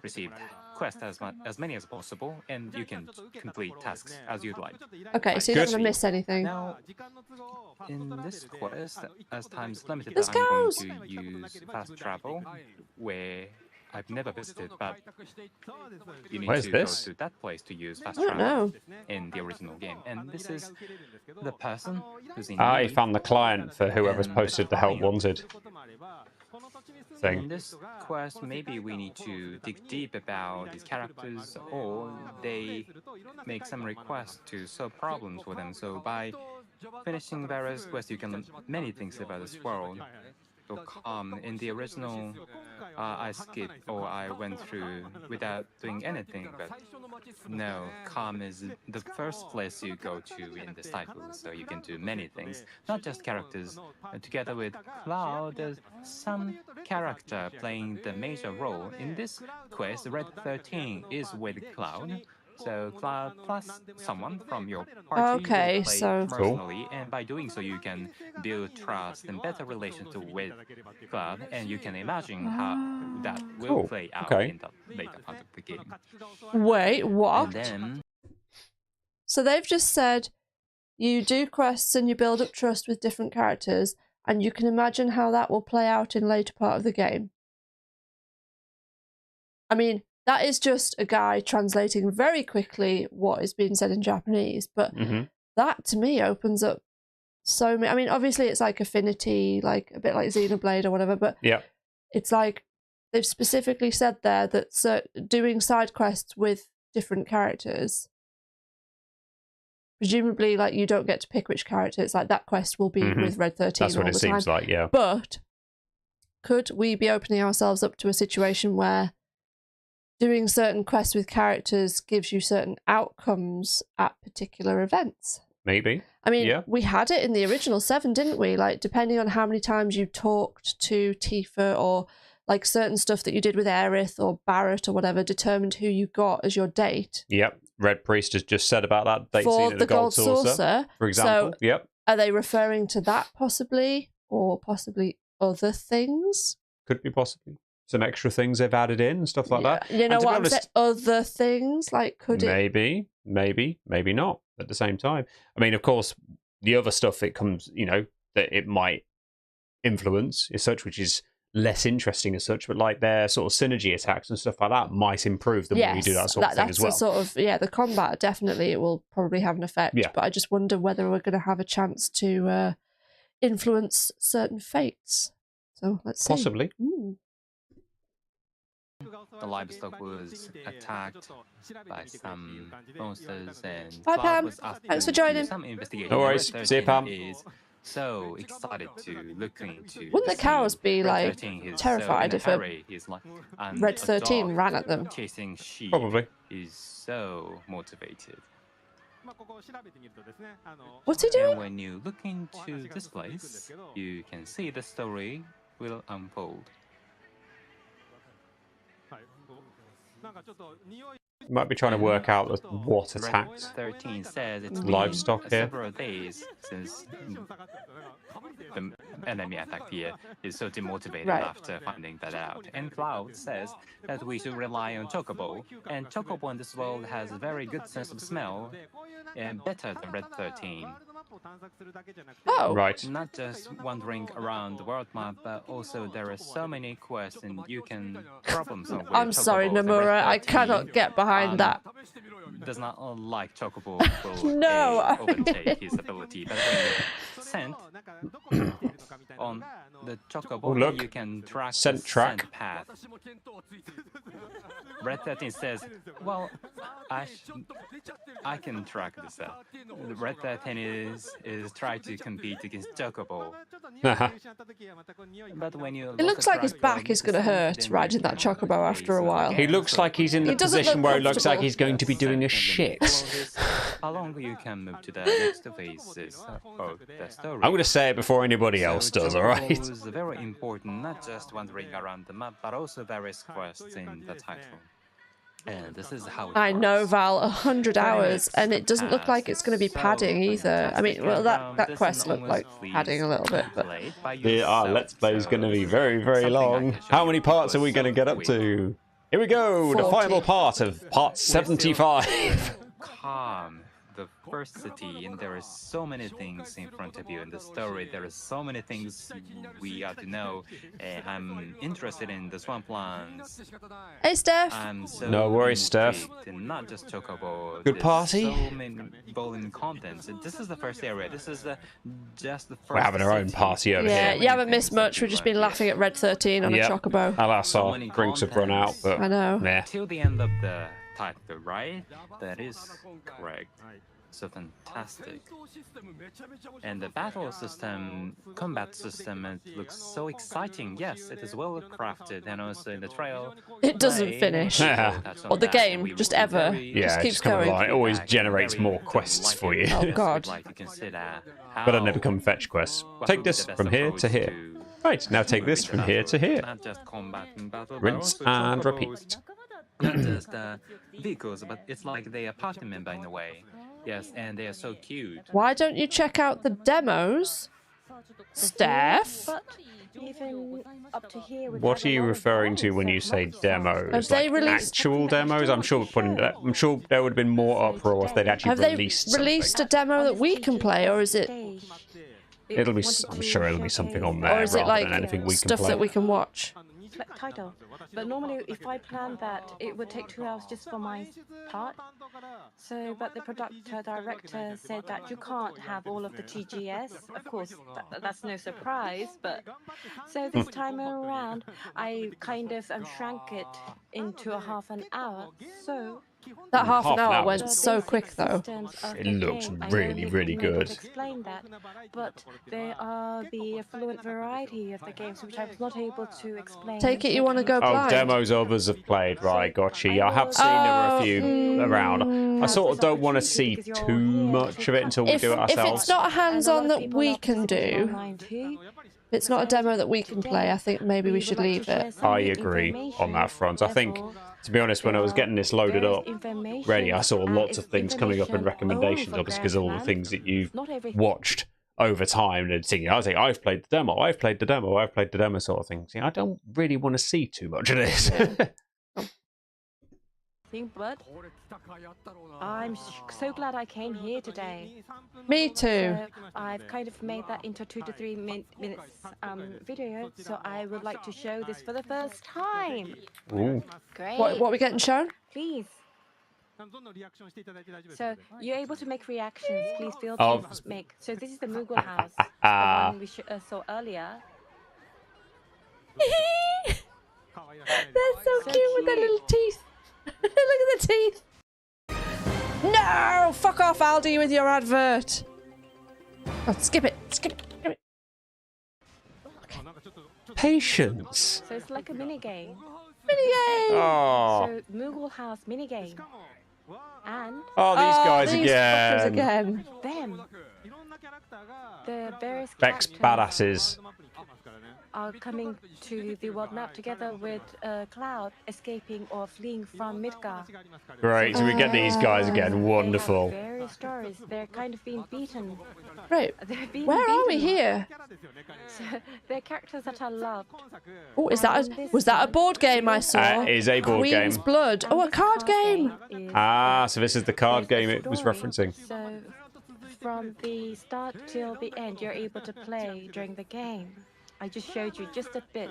receive quests as many as possible, and you can complete tasks as you'd like. Okay, so you're not Good. going to miss anything. Now, in this quest, as time's limited, Let's I'm go. going to use fast travel, where I've never visited, but you need Where's to this? go to that place to use fast I don't travel know. in the original game. And this is the person who's in I need. found the client for whoever's posted the help wanted In thing. this quest, maybe we need to dig deep about these characters, or they make some requests to solve problems for them. So by finishing various quests, you can learn many things about this world. So in the original, I skipped or I went through without doing anything. But no, Calm is the first place you go to in this title, so you can do many things, not just characters. Together with Cloud, there's some character playing the major role in this quest. Red 13 is with Cloud. So Cloud plus someone from your party Okay, will play so- personally, and by doing so, you can build trust and better relations with Cloud, and you can imagine how that will Cool, play out okay. in the later part of the game. Wait, And what? then So they've just said you do quests and you build up trust with different characters, and you can imagine how that will play out in later part of the game. I mean, that is just a guy translating very quickly what is being said in Japanese, but hmm that to me opens up so many. I mean, obviously it's like Affinity, like a bit like Xenoblade or whatever, but Yep. it's like they've specifically said there that doing side quests with different characters, presumably like you don't get to pick which character. It's like that quest will be Mhm. with Red 13 That's what all it the seems time. like, yeah. But could we be opening ourselves up to a situation where doing certain quests with characters gives you certain outcomes at particular events? Maybe. I mean, Yeah. we had it in the original 7, didn't we? Like, depending on how many times you talked to Tifa, or like certain stuff that you did with Aerith or Barrett or whatever, determined who you got as your date Yep. Red Priest has just said about that date for scene at the Gold Saucer. for example. So, Yep. are they referring to that possibly, or possibly other things? Could be possibly some extra things they've added in and stuff like that. You know And to be what I'm honest, saying? Other things, like, could it... maybe not at the same time. I mean, of course, the other stuff it comes, you know, that it might influence as such, which is less interesting as such, but like their sort of synergy attacks and stuff like that might improve the more you do that sort of thing as well. That's sort of, the combat, definitely it will probably have an effect, but I just wonder whether we're going to have a chance to influence certain fates. So let's see. Possibly. Ooh. The livestock was attacked by some monsters, and Bye, Cloud Pam. was asked Thanks to for joining. do some investigation. No worries. See you, Pam. Is so excited to look into. Wouldn't the cows be, like, 13 is terrified so if a hurry. He's like, and Red a 13 dog ran at them? Chasing sheep. Probably. Is so motivated. What's he And doing? when you look into this place, you can see the story will unfold. Might be trying to work out what attacked 13 says it's livestock been here. several days since the enemy attack here is so demotivated after finding that out. And Cloud says that we should rely on Chocobo, and Chocobo in this world has a very good sense of smell, and better than Red 13. Oh, right. Not just wandering around the world map, but also there are so many quests and you can problem solve with I'm sorry, Chocobo. The Red Nomura, I 13, cannot get behind that. does not like Chocobo will No. overtake his ability, but when you send on the Chocobo, Oh, look. you can track Scent the track. scent path. Red 13 says, well, I can track this out. The Red 13 is trying to compete against Chocobo. But when you It looks like his back is going to hurt riding that Chocobo after a while. He looks like he's in the He doesn't position look where it looks like comfortable. he's going to be doing a shit. How long you can move to the next phases of the story? I'm going to say it before anybody else does, alright? Chocobo is very important, not just wandering around the map, but also various quests in the title. And this is how it I know, works. Val, 100 hours, and it doesn't look like it's going to be padding either. I mean, well, that quest looked like padding a little bit, but... Our Let's Play is going to be very, very long. How many parts are we going to get up to? Here we go, the 40. final part of part 75. Calm the first city, and there are so many things in front of you in the story. There are so many things we have to know. I'm interested in the swamplands. Hey, Steph. I'm so No worries, Steph. intrigued, and not just Chocobo. Good There's party? So many volume contents. This is the first area. This is just the first. We're having our own city. party over Yeah, here. you haven't missed much. We've just been laughing at Red 13 on Yep. a Chocobo. Alas, our drinks have run out, but I know. nah. Till the end of the title, right? That is correct. So fantastic. And the battle system, combat system, it looks so exciting. Yes, it is well crafted, and also in the trail. It doesn't finish. Yeah. Or the game, just ever. Yeah, Just it keeps just kind of going. like, it always generates more quests for you. Oh, God. But then they become fetch quests. Take this from here to here. Right, now take this from here to here. Not just combat and battle, but Rinse also and chocobos. repeat. Not just vehicles, but it's like they are party member in a way. Yes, and they are so cute. Why don't you check out the demos, Steph? But even up to here, we've What had are a you lot of referring to battles, when so you say lots of- demos? Have they Like released- actual demos? I'm sure there would have been more uproar if they'd actually Have they released released something. a demo that we can play, or is it, It'll be. I'm sure it'll be something on there or is it rather like than anything we can stuff play. that we can watch? title. But normally, if I planned that, it would take 2 hours just for my part. So, but the director said that you can't have all of the TGS. Of course, that's no surprise. But so this time around, I kind of shrank it into a half an hour. So. That half an Half an hour hour. went so quick, though. It looks really, really good. Explain that, but there are the fluent variety of the games which I was not able to explain. Take it you want to go Oh, blind. demos others have played, right? Gotcha. Yeah, I have seen there were a few around. I sort of don't want to see too much of it until we do it If ourselves. it's not a And a hands-on lot of that people we are can participating do, online too. if it's not a demo that we can play, I think maybe we should leave it. I agree on that front. I think, to be honest, when I was getting this loaded up ready, I saw lots of things coming up in recommendations, obviously because of all the things that you've watched over time and thinking, I was like, I've played the demo, I've played the demo, I've played the demo sort of thing. See, I don't really want to see too much of this. But I'm so glad I came here today. Me too. So I've kind of made that into 2 to 3 minutes video, so I would like to show this for the first time. Ooh. Great. What are we getting shown? Please. So you're able to make reactions. Please feel Oh. to make. So this is the Moogle house, the one we saw earlier. They're so cute with their little teeth. Look at the teeth. No! Fuck off, Aldi, with your advert. Oh, skip it. Skip it. Skip it. Patience. So it's like a mini game. Minigame! Oh. So Moogle house mini game. And Oh, these guys these fuckers again. them. The various Vex characters badasses. are coming to the world map together with Cloud escaping or fleeing from Midgar. Great, so we get these guys again. Wonderful. They have various stories. They're kind of being beaten. Right. They're being Where are we beaten. here? So they're characters that I loved. Oh, is that was that a board game I saw? It is a board Queen's game. Blood. Oh, a This card game. is Ah, so this is the card there's game the it was story. referencing. So from the start till the end, you're able to play during the game. I just showed you just a bit.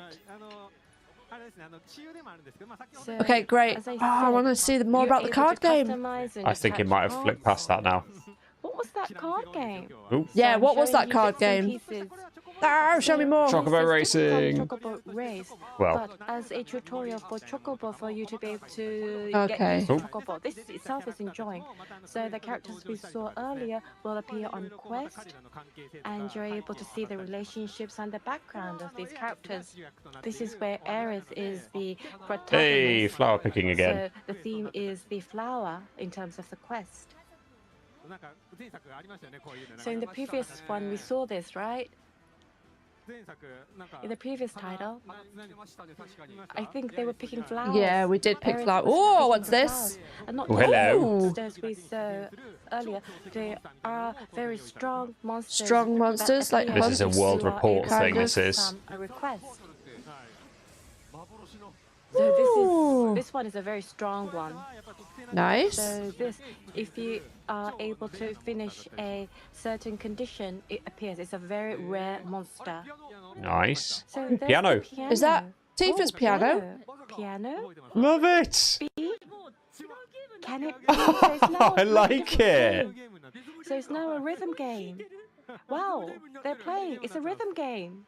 So, Okay, great. as I I want to said, see more you're about the able card to game. customize and I think it attach might have flicked past that now. What was that card game? Ooh. Yeah, So what I'm was showing that you card bits and game? pieces. Ah, show me more. Chocobo This is Racing. different from Chocobo Race, Well. but as a tutorial for Chocobo for you to be able to Okay. get used to Ooh. Chocobo. This itself is enjoying. So the characters we saw earlier will appear on Quest, and you're able to see the relationships and the background of these characters. This is where Aerith is the protagonist. Hey, flower picking again. So the theme is the flower in terms of the quest. So in the previous one we saw this, right? In the previous title, I think they were picking flowers. Yeah, we did pick Aerith flowers. was Oh, picking what's this? flowers. And not Oh, just hello. monsters we saw earlier. They are very strong monsters. Strong that monsters, like appear This is a if world you are report able thing, to this is. some a request. Ooh. So this one is a very strong one. Nice. So this, if you are able to finish a certain condition, it appears. It's a very rare monster. Nice. So there's Piano. the piano. Is that Tifa's Oh, piano? Piano? Love it. B? Can it be? So it's now I a like different it. game. So it's now a rhythm game. Wow, they're playing. It's a rhythm game.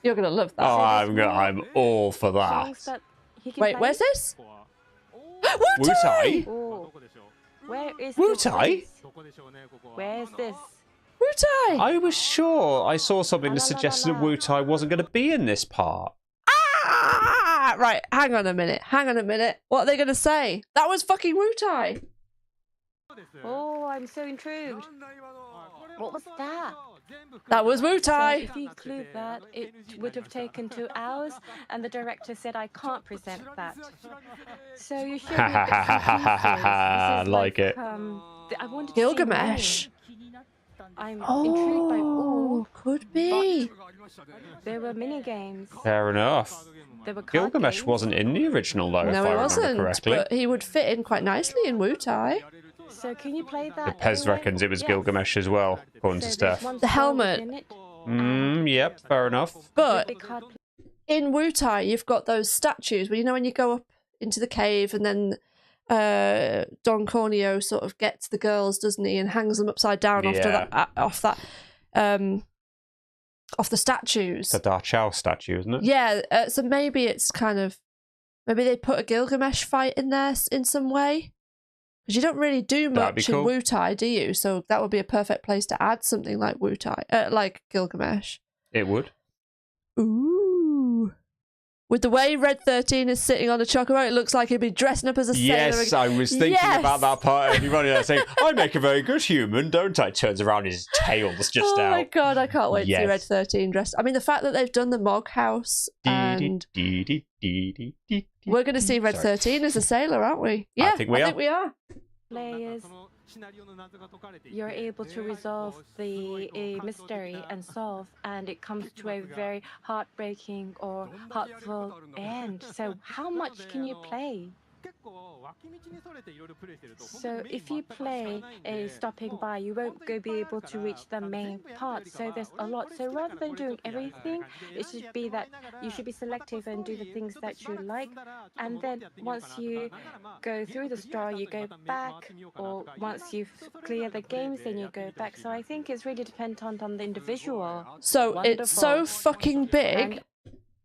You're gonna love that. Oh, there's I'm all for that. Songs that he can Wait, play. where's this? Wutai? Oh. Where is Wutai? this? Where is this? Wutai! I was sure I saw something that suggested that Wutai wasn't going to be in this part. Ah! Right, hang on a minute. Hang on a minute. What are they gonna say? That was fucking Wutai. Oh, I'm so intrigued. What was that? That was So Wutai. if you include that, it would have taken 2 hours, and the director said I can't present that. So you should be a bit confused. This is Like it. I wanted to Gilgamesh. see I'm intrigued by. Oh, could be. There were mini games. Fair enough. There were card Gilgamesh games. wasn't in the original, though, if No, I he remember wasn't. correctly. But he would fit in quite nicely in Wutai. So can you play that? Pez anyway? reckons it was Yes. Gilgamesh as well, according to So Steph. there's one The soul helmet. within it. Yep, fair enough. But Big card in Wutai, you've got those statues where, you know, when you go up into the cave and then Don Corneo sort of gets the girls, doesn't he, and hangs them upside down Yeah. off the statues. The Da Chao statue, isn't it? Yeah, so maybe it's kind of, maybe they put a Gilgamesh fight in there in some way. Because you don't really do That'd be much in cool. Wutai, do you? So that would be a perfect place to add something like Wutai, like Gilgamesh. It would. Ooh. With the way Red 13 is sitting on a chocobo, it looks like he'd be dressing up as a sailor. Yes, I was thinking about that part. And you're running there saying, I make a very good human, don't I? Turns around, his tail's just Oh out. my god, I can't wait to see Yes. Red 13 dressed. I mean, the fact that they've done the Mog House and we're going to see Red Sorry. 13 as a sailor, aren't we? Yeah, think we I are. think we are. players, you're able to resolve the mystery and solve, and it comes to a very heartbreaking or heartful end. So how much can you play? So if you play a stopping by, you won't be able to reach the main part. So there's a lot. So rather than doing everything, it should be that you should be selective and do the things that you like. And then once you go through the story, you go back. Or once you've cleared the games, then you go back. So I think it's really dependent on the individual. So Wonderful. it's so fucking big. And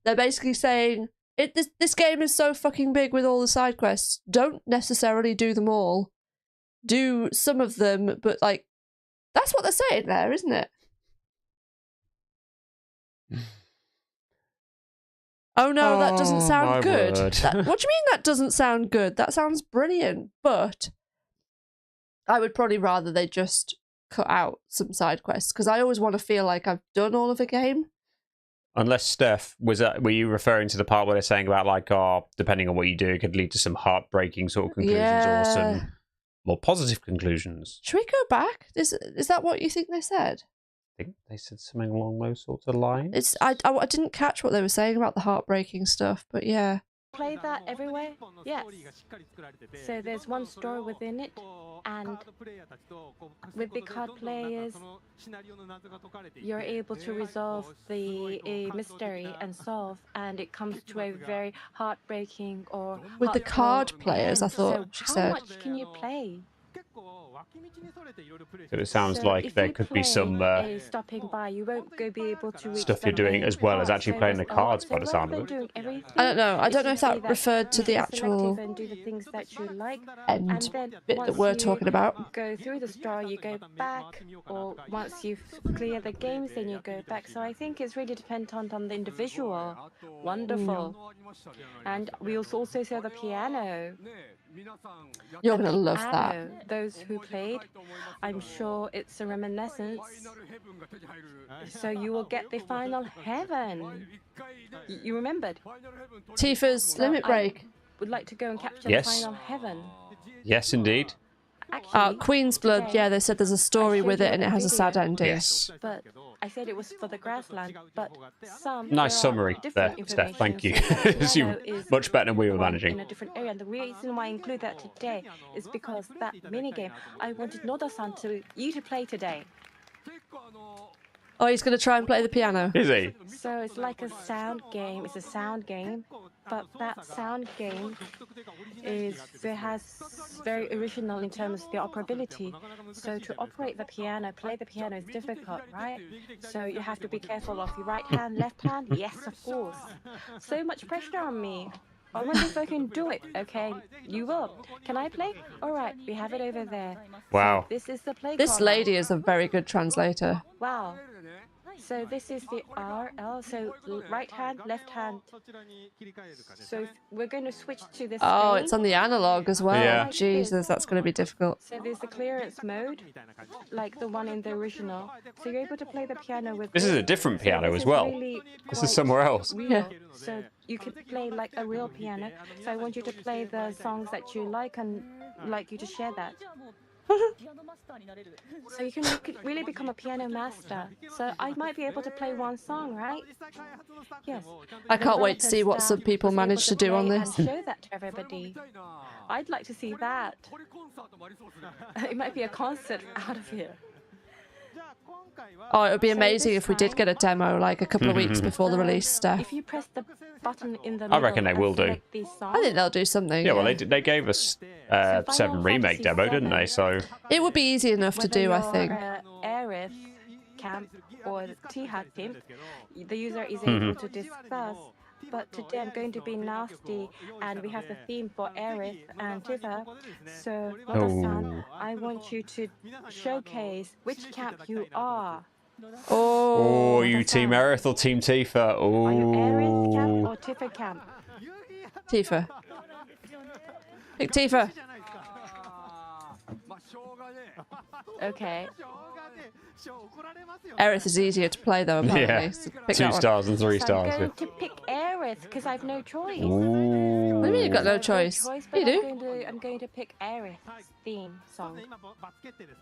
they're basically saying this game is so fucking big with all the side quests. Don't necessarily do them all. Do some of them, but like that's what they're saying there, isn't it? Oh no, that doesn't sound good. What do you mean that doesn't sound good? That sounds brilliant, but I would probably rather they just cut out some side quests because I always want to feel like I've done all of a game. Unless, Steph, were you referring to the part where they're saying about, like, depending on what you do, it could lead to some heartbreaking sort of conclusions or some more positive conclusions? Should we go back? Is that what you think they said? I think they said something along those sorts of lines. I didn't catch what they were saying about the heartbreaking stuff, but yeah. Play that everywhere? Yes. So there's one story within it, and with the card players, you're able to resolve the mystery and solve, and it comes to a very heartbreaking or with the card players, I thought so she how said. much can you play? So it sounds like there could be some stopping by, you won't be able to reach stuff you're doing as well as actually playing the cards by the sound of it. I don't know. I don't know if that referred to the actual and do the things that you like, end and then bit that we're talking about. Go through the story, you go back, or once you've cleared the games, then you go back. So I think it's really dependent on the individual. Wonderful. And we also saw the piano. You're going to love that. Those who played, I'm sure it's a reminiscence. So you will get the final heaven. You remembered? Tifa's Limit Break. Would like to go and capture Yes. the final heaven. Yes, indeed. Actually, Queen's Blood, yeah, they said there's a story with it and it has a sad ending. Yes. But I said it was for the grassland, but some... Nice summary there, Steph. Thank you. You much better than we were managing. In a different area, and the reason why I include that today is because that minigame, I wanted Noda-san you to play today. Oh, he's going to try and play the piano. Is he? So it's like a sound game. It's a sound game, but that sound game is very original in terms of the operability. So to operate the piano, play the piano is difficult, right? So you have to be careful of your right hand, left hand. Yes, of course. So much pressure on me. I wonder if I can do it. Okay, you will. Can I play? All right, we have it over there. Wow. So this is the play. This lady is a very good translator. Wow. So this is the RL, so right hand, left hand. So we're going to switch to this. Oh, screen. it's on the analog as well. Yeah. Jesus, that's going to be difficult. So there's the clearance mode, like the one in the original. So you're able to play the piano with... This is a different piano this as well. Really This is somewhere else. real. Yeah. So you can play like a real piano. So I want you to play the songs that you like and like you to share that. So you could really become a piano master. So I might be able to play one song, right? Yes. I can't wait to see what some people manage to do on this. And show that to everybody. I'd like to see that. It might be a concert out of here. Oh, it would be amazing if we did get a demo like a couple of weeks before the release, Steph. If you press the button in the I reckon they will do. I think they'll do something. Yeah, well, they gave us 7 remake demo, didn't they? So it would be easy enough to do, I think. Aerith camp or T-Hack team, the user is able to discuss. But today I'm going to be nasty, and we have the theme for Aerith and Tifa. So, Noda-san, I want you to showcase which camp you are. Oh, you Team Aerith or Team Tifa? Oh. Are you Aerith camp or Tifa camp? Tifa. Pick Tifa. Okay. Aerith is easier to play though, apparently. Yeah. So pick 2 that one. stars and 3 So stars. I'm going to pick Aerith because I've no choice. Ooh. What do you mean you've got no I've choice? but You do. I'm going to pick Aerith's theme song.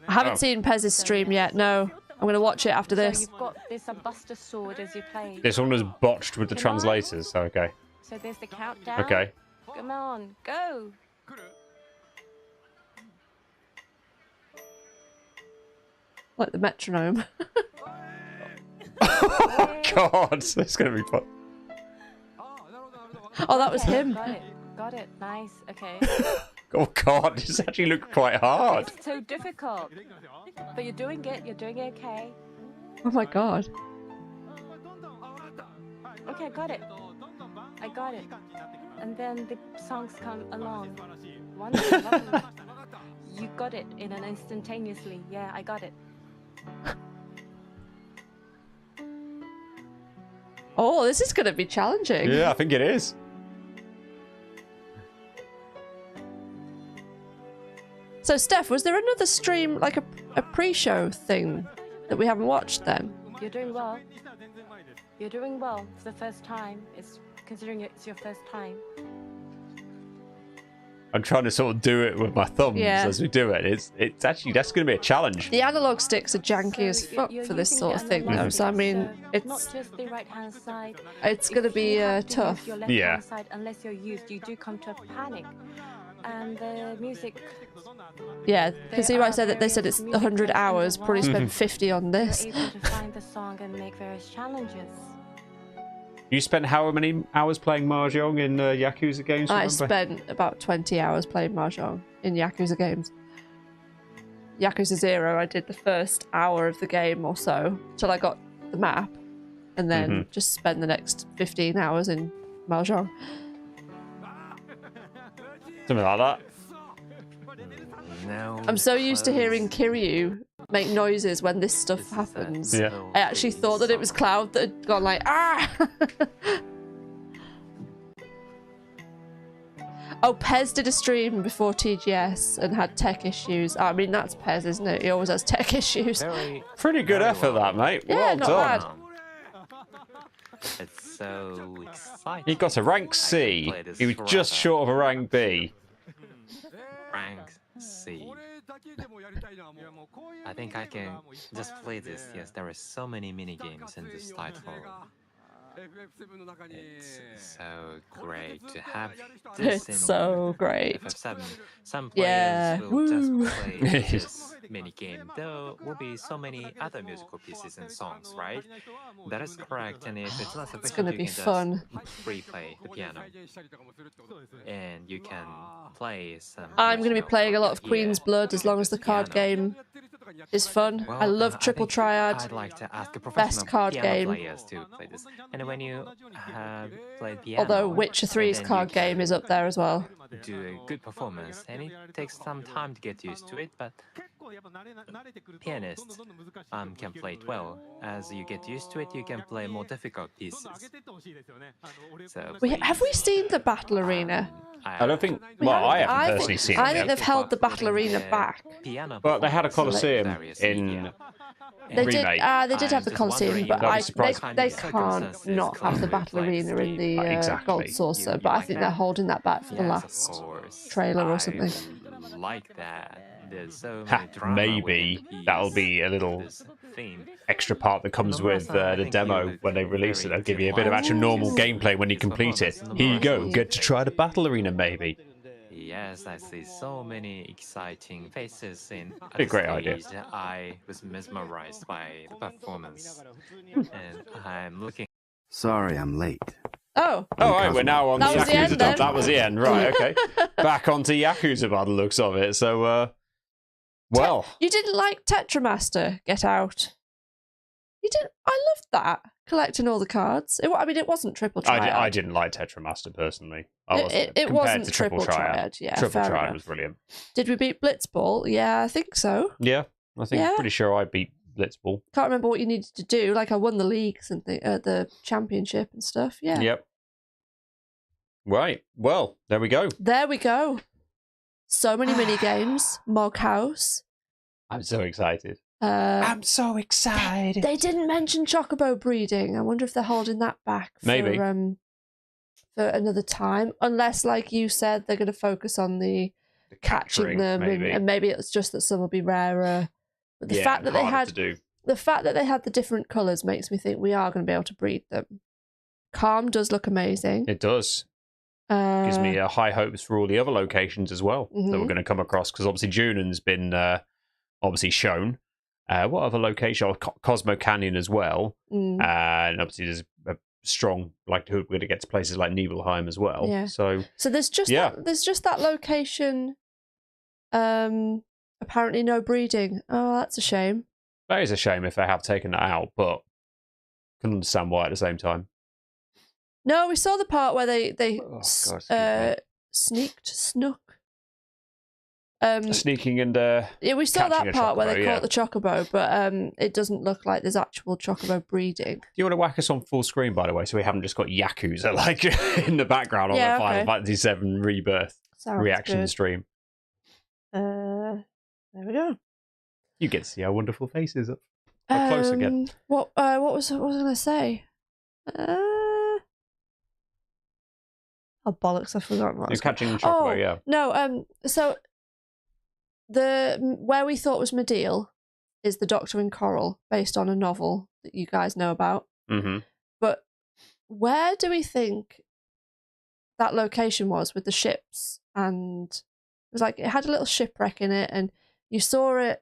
I haven't Oh. seen Pez's stream yet, no. I'm going to watch it after So this. you've got this Buster Sword as you play. This one was botched with the translators, so okay. So there's the countdown. Okay. Come on, go. Like the metronome. Oh god, it's gonna be fun. Oh, that was Okay, him. Got it. Got it. Nice. Okay. Oh god, this actually looked quite hard. It's so difficult. But you're doing it. You're doing okay. Oh my god. Okay, got it. I got it. And then the songs come along. Wonderful. Lovely. You got it in an instantaneously. Yeah, I got it. Oh, this is going to be challenging. Yeah, I think it is. So, Steph, was there another stream, like a pre-show thing that we haven't watched then? You're doing well. You're doing well. It's the first time. It's considering it's your first time. I'm trying to sort of do it with my thumbs Yeah. as we do it. It's actually, that's going to be a challenge. The analog sticks are janky as So fuck you're for this using sort the of thing, though. analog So, I stick, mean, so it's not just the right-hand side. it's going to If be you have to tough. use your Yeah. left-hand side, unless you're used, you do come to a panic. And the music. Yeah, because There I are said that they said it's various 100 music hours, versions probably of spent 50 on this. You're able to find the song and make various challenges. You spent how many hours playing Mahjong in Yakuza games? I remember? spent about 20 hours playing Mahjong in Yakuza games. Yakuza 0, I did the first hour of the game or so, till I got the map, and then just spent the next 15 hours in Mahjong. Something like that. No. I'm so used to hearing close. Kiryu make noises when this stuff This is a happens. Yeah. so I actually thought that it was song. Cloud that had gone like, ah! Oh, Pez did a stream before TGS and had tech issues. I mean, that's Pez, isn't it? He always has tech issues. Very, Pretty good very effort, well. that, mate. Yeah, well not done. bad. It's so exciting. He got a rank I C. could play this He was just forever. short of a rank B. Rank C. I think I can just play this. Yes, there are so many mini games in this title. It's so great to have this It's in so great. FF7. Some Yeah, players will woo. just play this mini game. There will be so many other musical pieces and songs, right? That is correct. And if it's not sufficient, gonna you be can fun. just replay the piano, and you can play some. I'm going to be original playing a lot of here Queen's Blood as long as the card piano. game is fun. I Well, love Triple think Triad. I'd like to ask a professional card piano game. players to play this. And when you have played piano, Although Witcher 3's then you card game can is up there as well. do a good performance, and it takes some time to get used to it, but pianists can play it well. As you get used to it, you can play more difficult pieces. So Have we seen the Battle Arena? I don't think. We Well, I haven't- haven't personally seen I it. think they've held the Battle Arena back. Well, they had a Colosseum in They did. remake. They did have the Colosseum, but I'd be surprised. they can't not have the Battle Arena in the Exactly. Gold Saucer. But I think they're holding that back for the last trailer or something. Like that. There's so Ha, many drama maybe within the that'll piece, be a little this theme. extra part that comes with the demo when they release it. They'll give you a bit of actual normal gameplay when you complete it. Here you go, get to try the Battle Arena, maybe. Yes, I see so many exciting faces in at Be a the great idea. stage. I was mesmerized by the performance, and I'm looking. Sorry I'm late. Oh, All right, we're now on That was the Yakuza. end, then. That was the end, right? Okay, back onto Yakuza by the looks of it. So, well, you didn't like Tetramaster? Get out. You didn't. I loved that, collecting all the cards. I mean, it wasn't Triple Triad. I didn't like Tetramaster personally. It compared wasn't to Triple Triad. Yeah, Triple fair Triad enough. was brilliant. Did we beat Blitzball? Yeah, I think so. Yeah, I think Yeah. pretty sure I beat Blitzball. Can't remember what you needed to do. Like I won the leagues and the championship and stuff. Yeah. Yep. Right. Well, there we go. There we go. So many mini games. Mog House. I'm so excited. I'm so excited. They didn't mention Chocobo breeding. I wonder if they're holding that back Maybe. For another time. Unless, like you said, they're going to focus on the catching them, maybe. and maybe it's just that some will be rarer. But the fact that they had the different colours makes me think we are going to be able to breed them. Calm does look amazing. It does. Gives me high hopes for all the other locations as well that we're going to come across, because obviously Junan's been obviously shown. What other location? Oh, Cosmo Canyon as well. And obviously there's a strong likelihood we're going to get to places like Nibelheim as well. Yeah. So there's just that location. Apparently no breeding. Oh, that's a shame. That is a shame if they have taken that out, but I can understand why at the same time. No, we saw the part where they snuck. Sneaking and yeah, we saw that part where they caught the chocobo, but it doesn't look like there's actual chocobo breeding. Do you want to whack us on full screen, by the way, so we haven't just got Yakuza like in the background on the Final Fantasy VII Rebirth reaction stream? There we go. You get to see our wonderful faces up close again. What was I going to say? Oh bollocks! I've forgotten what. You're catching chocobo, yeah. No, so where we thought was Medeal is the Doctor in Coral, based on a novel that you guys know about. Mm-hmm. But where do we think that location was with the ships? And it was like it had a little shipwreck in it, and you saw it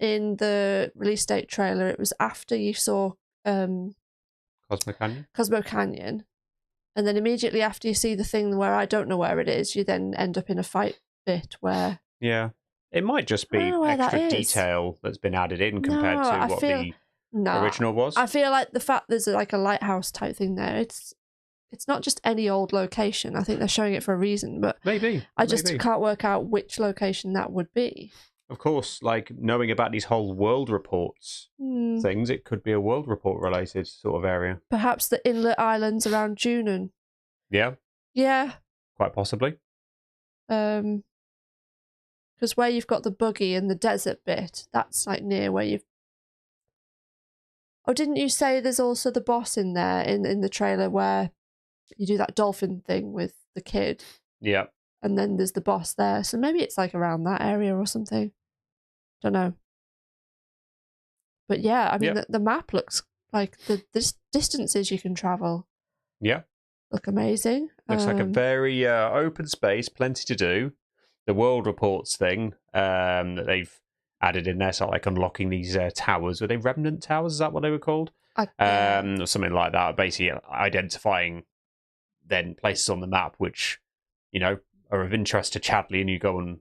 in the release date trailer. It was after you saw Cosmo Canyon. And then immediately after you see the thing where I don't know where it is, you then end up in a fight bit where... Yeah. It might just be extra detail that's been added in compared to what the original was. I feel like the fact there's like a lighthouse type thing there, it's not just any old location. I think they're showing it for a reason, but I just can't work out which location that would be. Of course, like knowing about these whole world reports things, it could be a world report related sort of area. Perhaps the inlet islands around Junon. Yeah. Yeah. Quite possibly. Because where you've got the buggy and the desert bit, that's like near where you've... Oh, didn't you say there's also the boss in there in the trailer where you do that dolphin thing with the kid? Yeah. And then there's the boss there. So maybe it's like around that area or something. Don't know. But yeah, I mean, the map looks like the distances you can travel. Yeah. Look amazing. Looks like a very open space, plenty to do. The world reports thing that they've added in there, so like unlocking these towers. Were they remnant towers? Is that what they were called? Or something like that. Basically identifying then places on the map which, you know, are of interest to Chadley, and you go and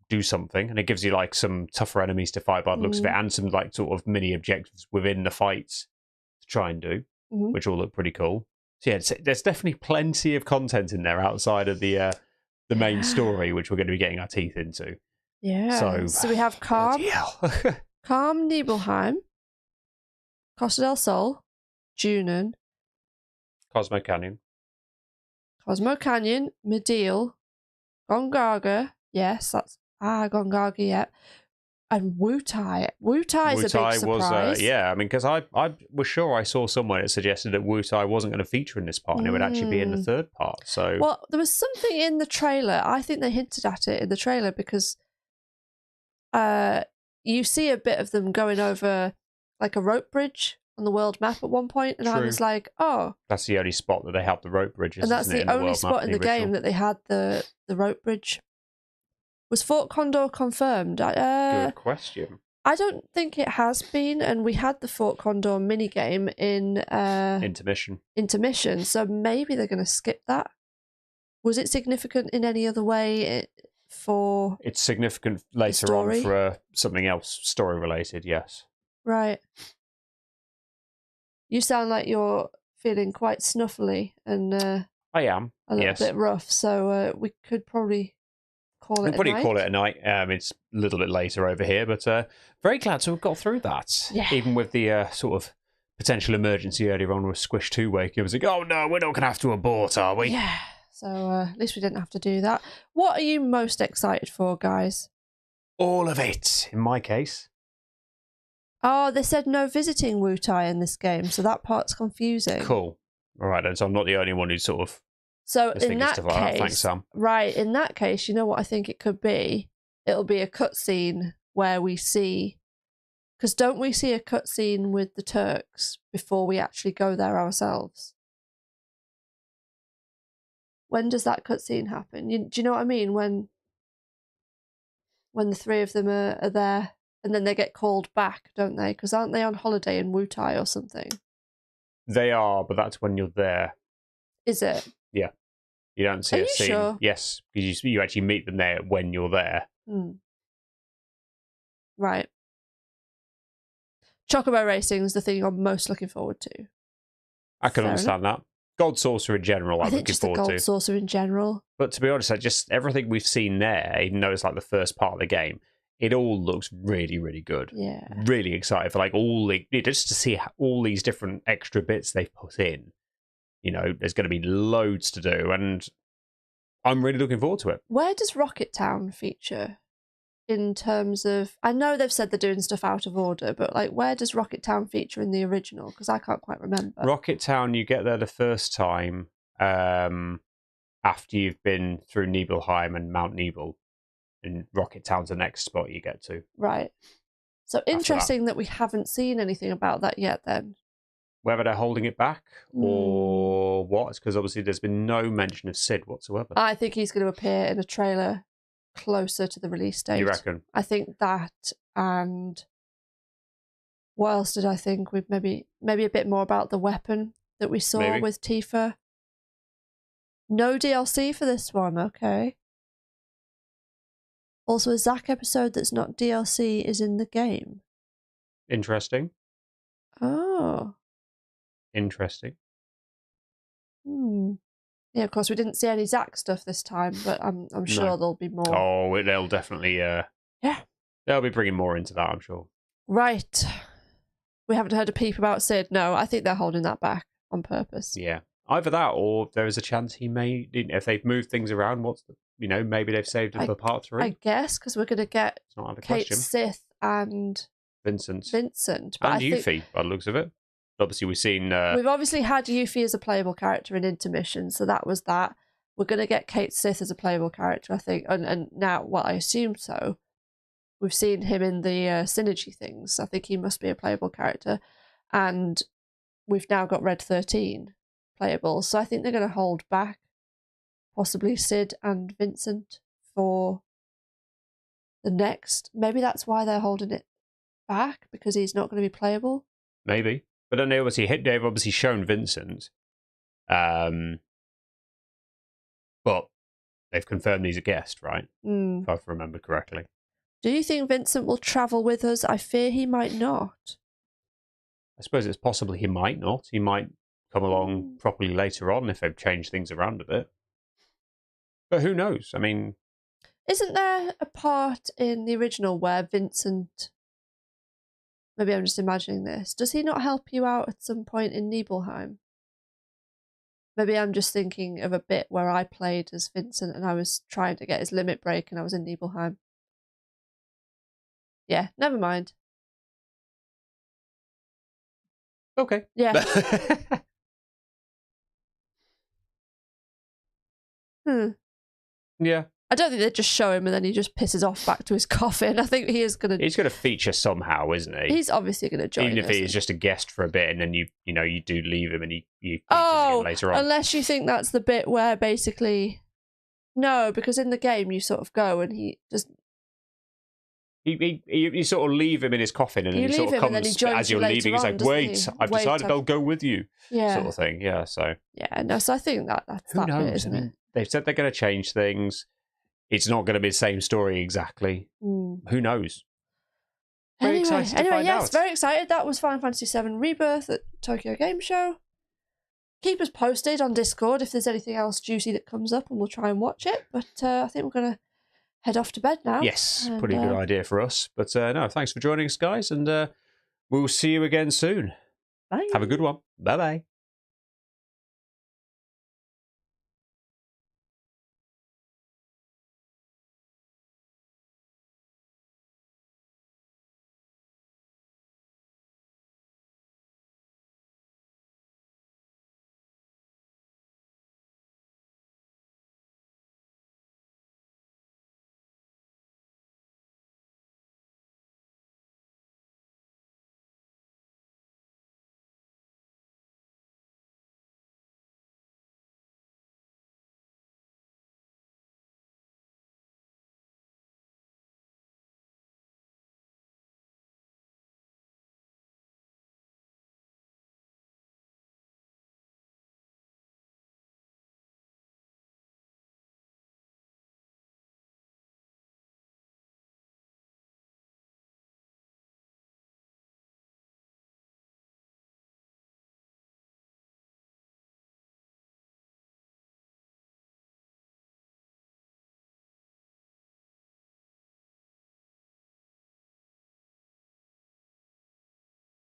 do something, and it gives you like some tougher enemies to fight by the looks of it, and some like sort of mini objectives within the fights to try and do, which all look pretty cool. So yeah, there's definitely plenty of content in there outside of the main story, which we're going to be getting our teeth into. Yeah. So we have Calm, Calm Nibelheim, Costa del Sol, Junon, Cosmo Canyon, Medeal, Gongaga, yes, that's Gongaga, yeah, and Wutai. Wutai is a big surprise. Yeah, I mean, because I was sure I saw somewhere that suggested that Wutai wasn't going to feature in this part, and it would actually be in the third part. So, well, there was something in the trailer. I think they hinted at it in the trailer because you see a bit of them going over like a rope bridge on the world map at one point, and I was like, oh, that's the only spot that they have the rope bridges, and that's the only spot in the game that they had the rope bridge. Was Fort Condor confirmed? Good question. I don't think it has been, and we had the Fort Condor minigame in intermission, so maybe they're going to skip that. Was it significant in any other way for... It's significant later on for something else story related, yes. Right. You sound like you're feeling quite snuffly and I am, a little bit rough, so we could probably call it a night. Call it a night. It's a little bit later over here, but very glad to have got through that. Yeah. Even with the sort of potential emergency earlier on with Squish 2 waking up, was like, oh no, we're not going to have to abort, are we? Yeah. So at least we didn't have to do that. What are you most excited for, guys? All of it, in my case. Oh, they said no visiting Wutai in this game, so that part's confusing. Cool. All right, then. So I'm not the only one who's sort of... So in that stuff like that. case, Thanks, Sam. right, in that case, you know what I think it could be? It'll be a cutscene where we see... Because don't we see a cutscene with the Turks before we actually go there ourselves? When does that cutscene happen? Do you know what I mean? When the three of them are there and then they get called back, don't they? Because aren't they on holiday in Wutai or something? They are, but that's when you're there. Is it? Yeah. You don't see Are a you scene. sure? Yes, because you actually meet them there when you're there. Right. Chocobo racing is the thing I'm most looking forward to. I can Fair understand that. Gold Saucer in general, I I'm think looking just the forward gold to. saucer in general. But to be honest, just everything we've seen there, even though it's like the first part of the game, it all looks really, really good. Yeah. Really excited for like just to see all these different extra bits they've put in. You know, there's going to be loads to do, and I'm really looking forward to it. Where does Rocket Town feature in terms of... I know they've said they're doing stuff out of order, but like, where does Rocket Town feature in the original? Because I can't quite remember. Rocket Town, you get there the first time after you've been through Nibelheim and Mount Nibel. And Rocket Town's the next spot you get to. Right. So interesting that we haven't seen anything about that yet then. Whether they're holding it back or what, it's because obviously there's been no mention of Sid whatsoever. I think he's going to appear in a trailer closer to the release date. You reckon? I think that, and what else did I think? We've maybe a bit more about the weapon that we saw with Tifa. No DLC for this one, okay. Also, a Zack episode that's not DLC is in the game. Interesting. Oh. Interesting. Yeah, of course, we didn't see any Zack stuff this time, but I'm sure there'll be more. Oh, they'll definitely... yeah. They'll be bringing more into that, I'm sure. Right. We haven't heard a peep about Sid. No, I think they're holding that back on purpose. Yeah. Either that, or there is a chance he may... If they've moved things around, maybe they've saved him for part 3. I guess, because we're going to get It's not out of the Kate question. Sith and Vincent. But And Yuffie, by the looks of it. Obviously, we've seen... we've obviously had Yuffie as a playable character in Intermission, so that was that. We're going to get Kate Sith as a playable character, I think. And now, well, I assume so. We've seen him in the Synergy things. I think he must be a playable character. And we've now got Red 13 playable. So I think they're going to hold back possibly Sid and Vincent for the next. Maybe that's why they're holding it back, because he's not going to be playable. Maybe. But then they've obviously shown Vincent. But they've confirmed he's a guest, right? If I remember correctly. Do you think Vincent will travel with us? I fear he might not. I suppose it's possible he might not. He might come along properly later on if they've changed things around a bit. But who knows? I mean... Isn't there a part in the original where Vincent... Maybe I'm just imagining this. Does he not help you out at some point in Nibelheim? Maybe I'm just thinking of a bit where I played as Vincent and I was trying to get his limit break and I was in Nibelheim. Yeah, never mind. Okay. Yeah. Yeah. I don't think they just show him and then he just pisses off back to his coffin. I think he is going to... He's going to feature somehow, isn't he? He's obviously going to join Even if us. he is just a guest for a bit and then you do leave him and you features again later on. Unless you think that's the bit where basically... No, because in the game you sort of go and he just... You sort of leave him in his coffin and You then he sort leave of him and then comes he joins as you you're later leaving. He's on, like, doesn't wait, he? I've decided I'll go with you. Yeah. Sort of thing. Yeah, so... Yeah, no, so I think that's Who that knows? bit, isn't it? They've said they're going to change things. It's not going to be the same story exactly. Who knows? Very excited to find yes, out. very excited. That was Final Fantasy VII Rebirth at Tokyo Game Show. Keep us posted on Discord if there's anything else juicy that comes up and we'll try and watch it. But I think we're going to head off to bed now. Yes, and, pretty good idea for us. But no, thanks for joining us, guys. And we'll see you again soon. Bye. Have a good one. Bye-bye.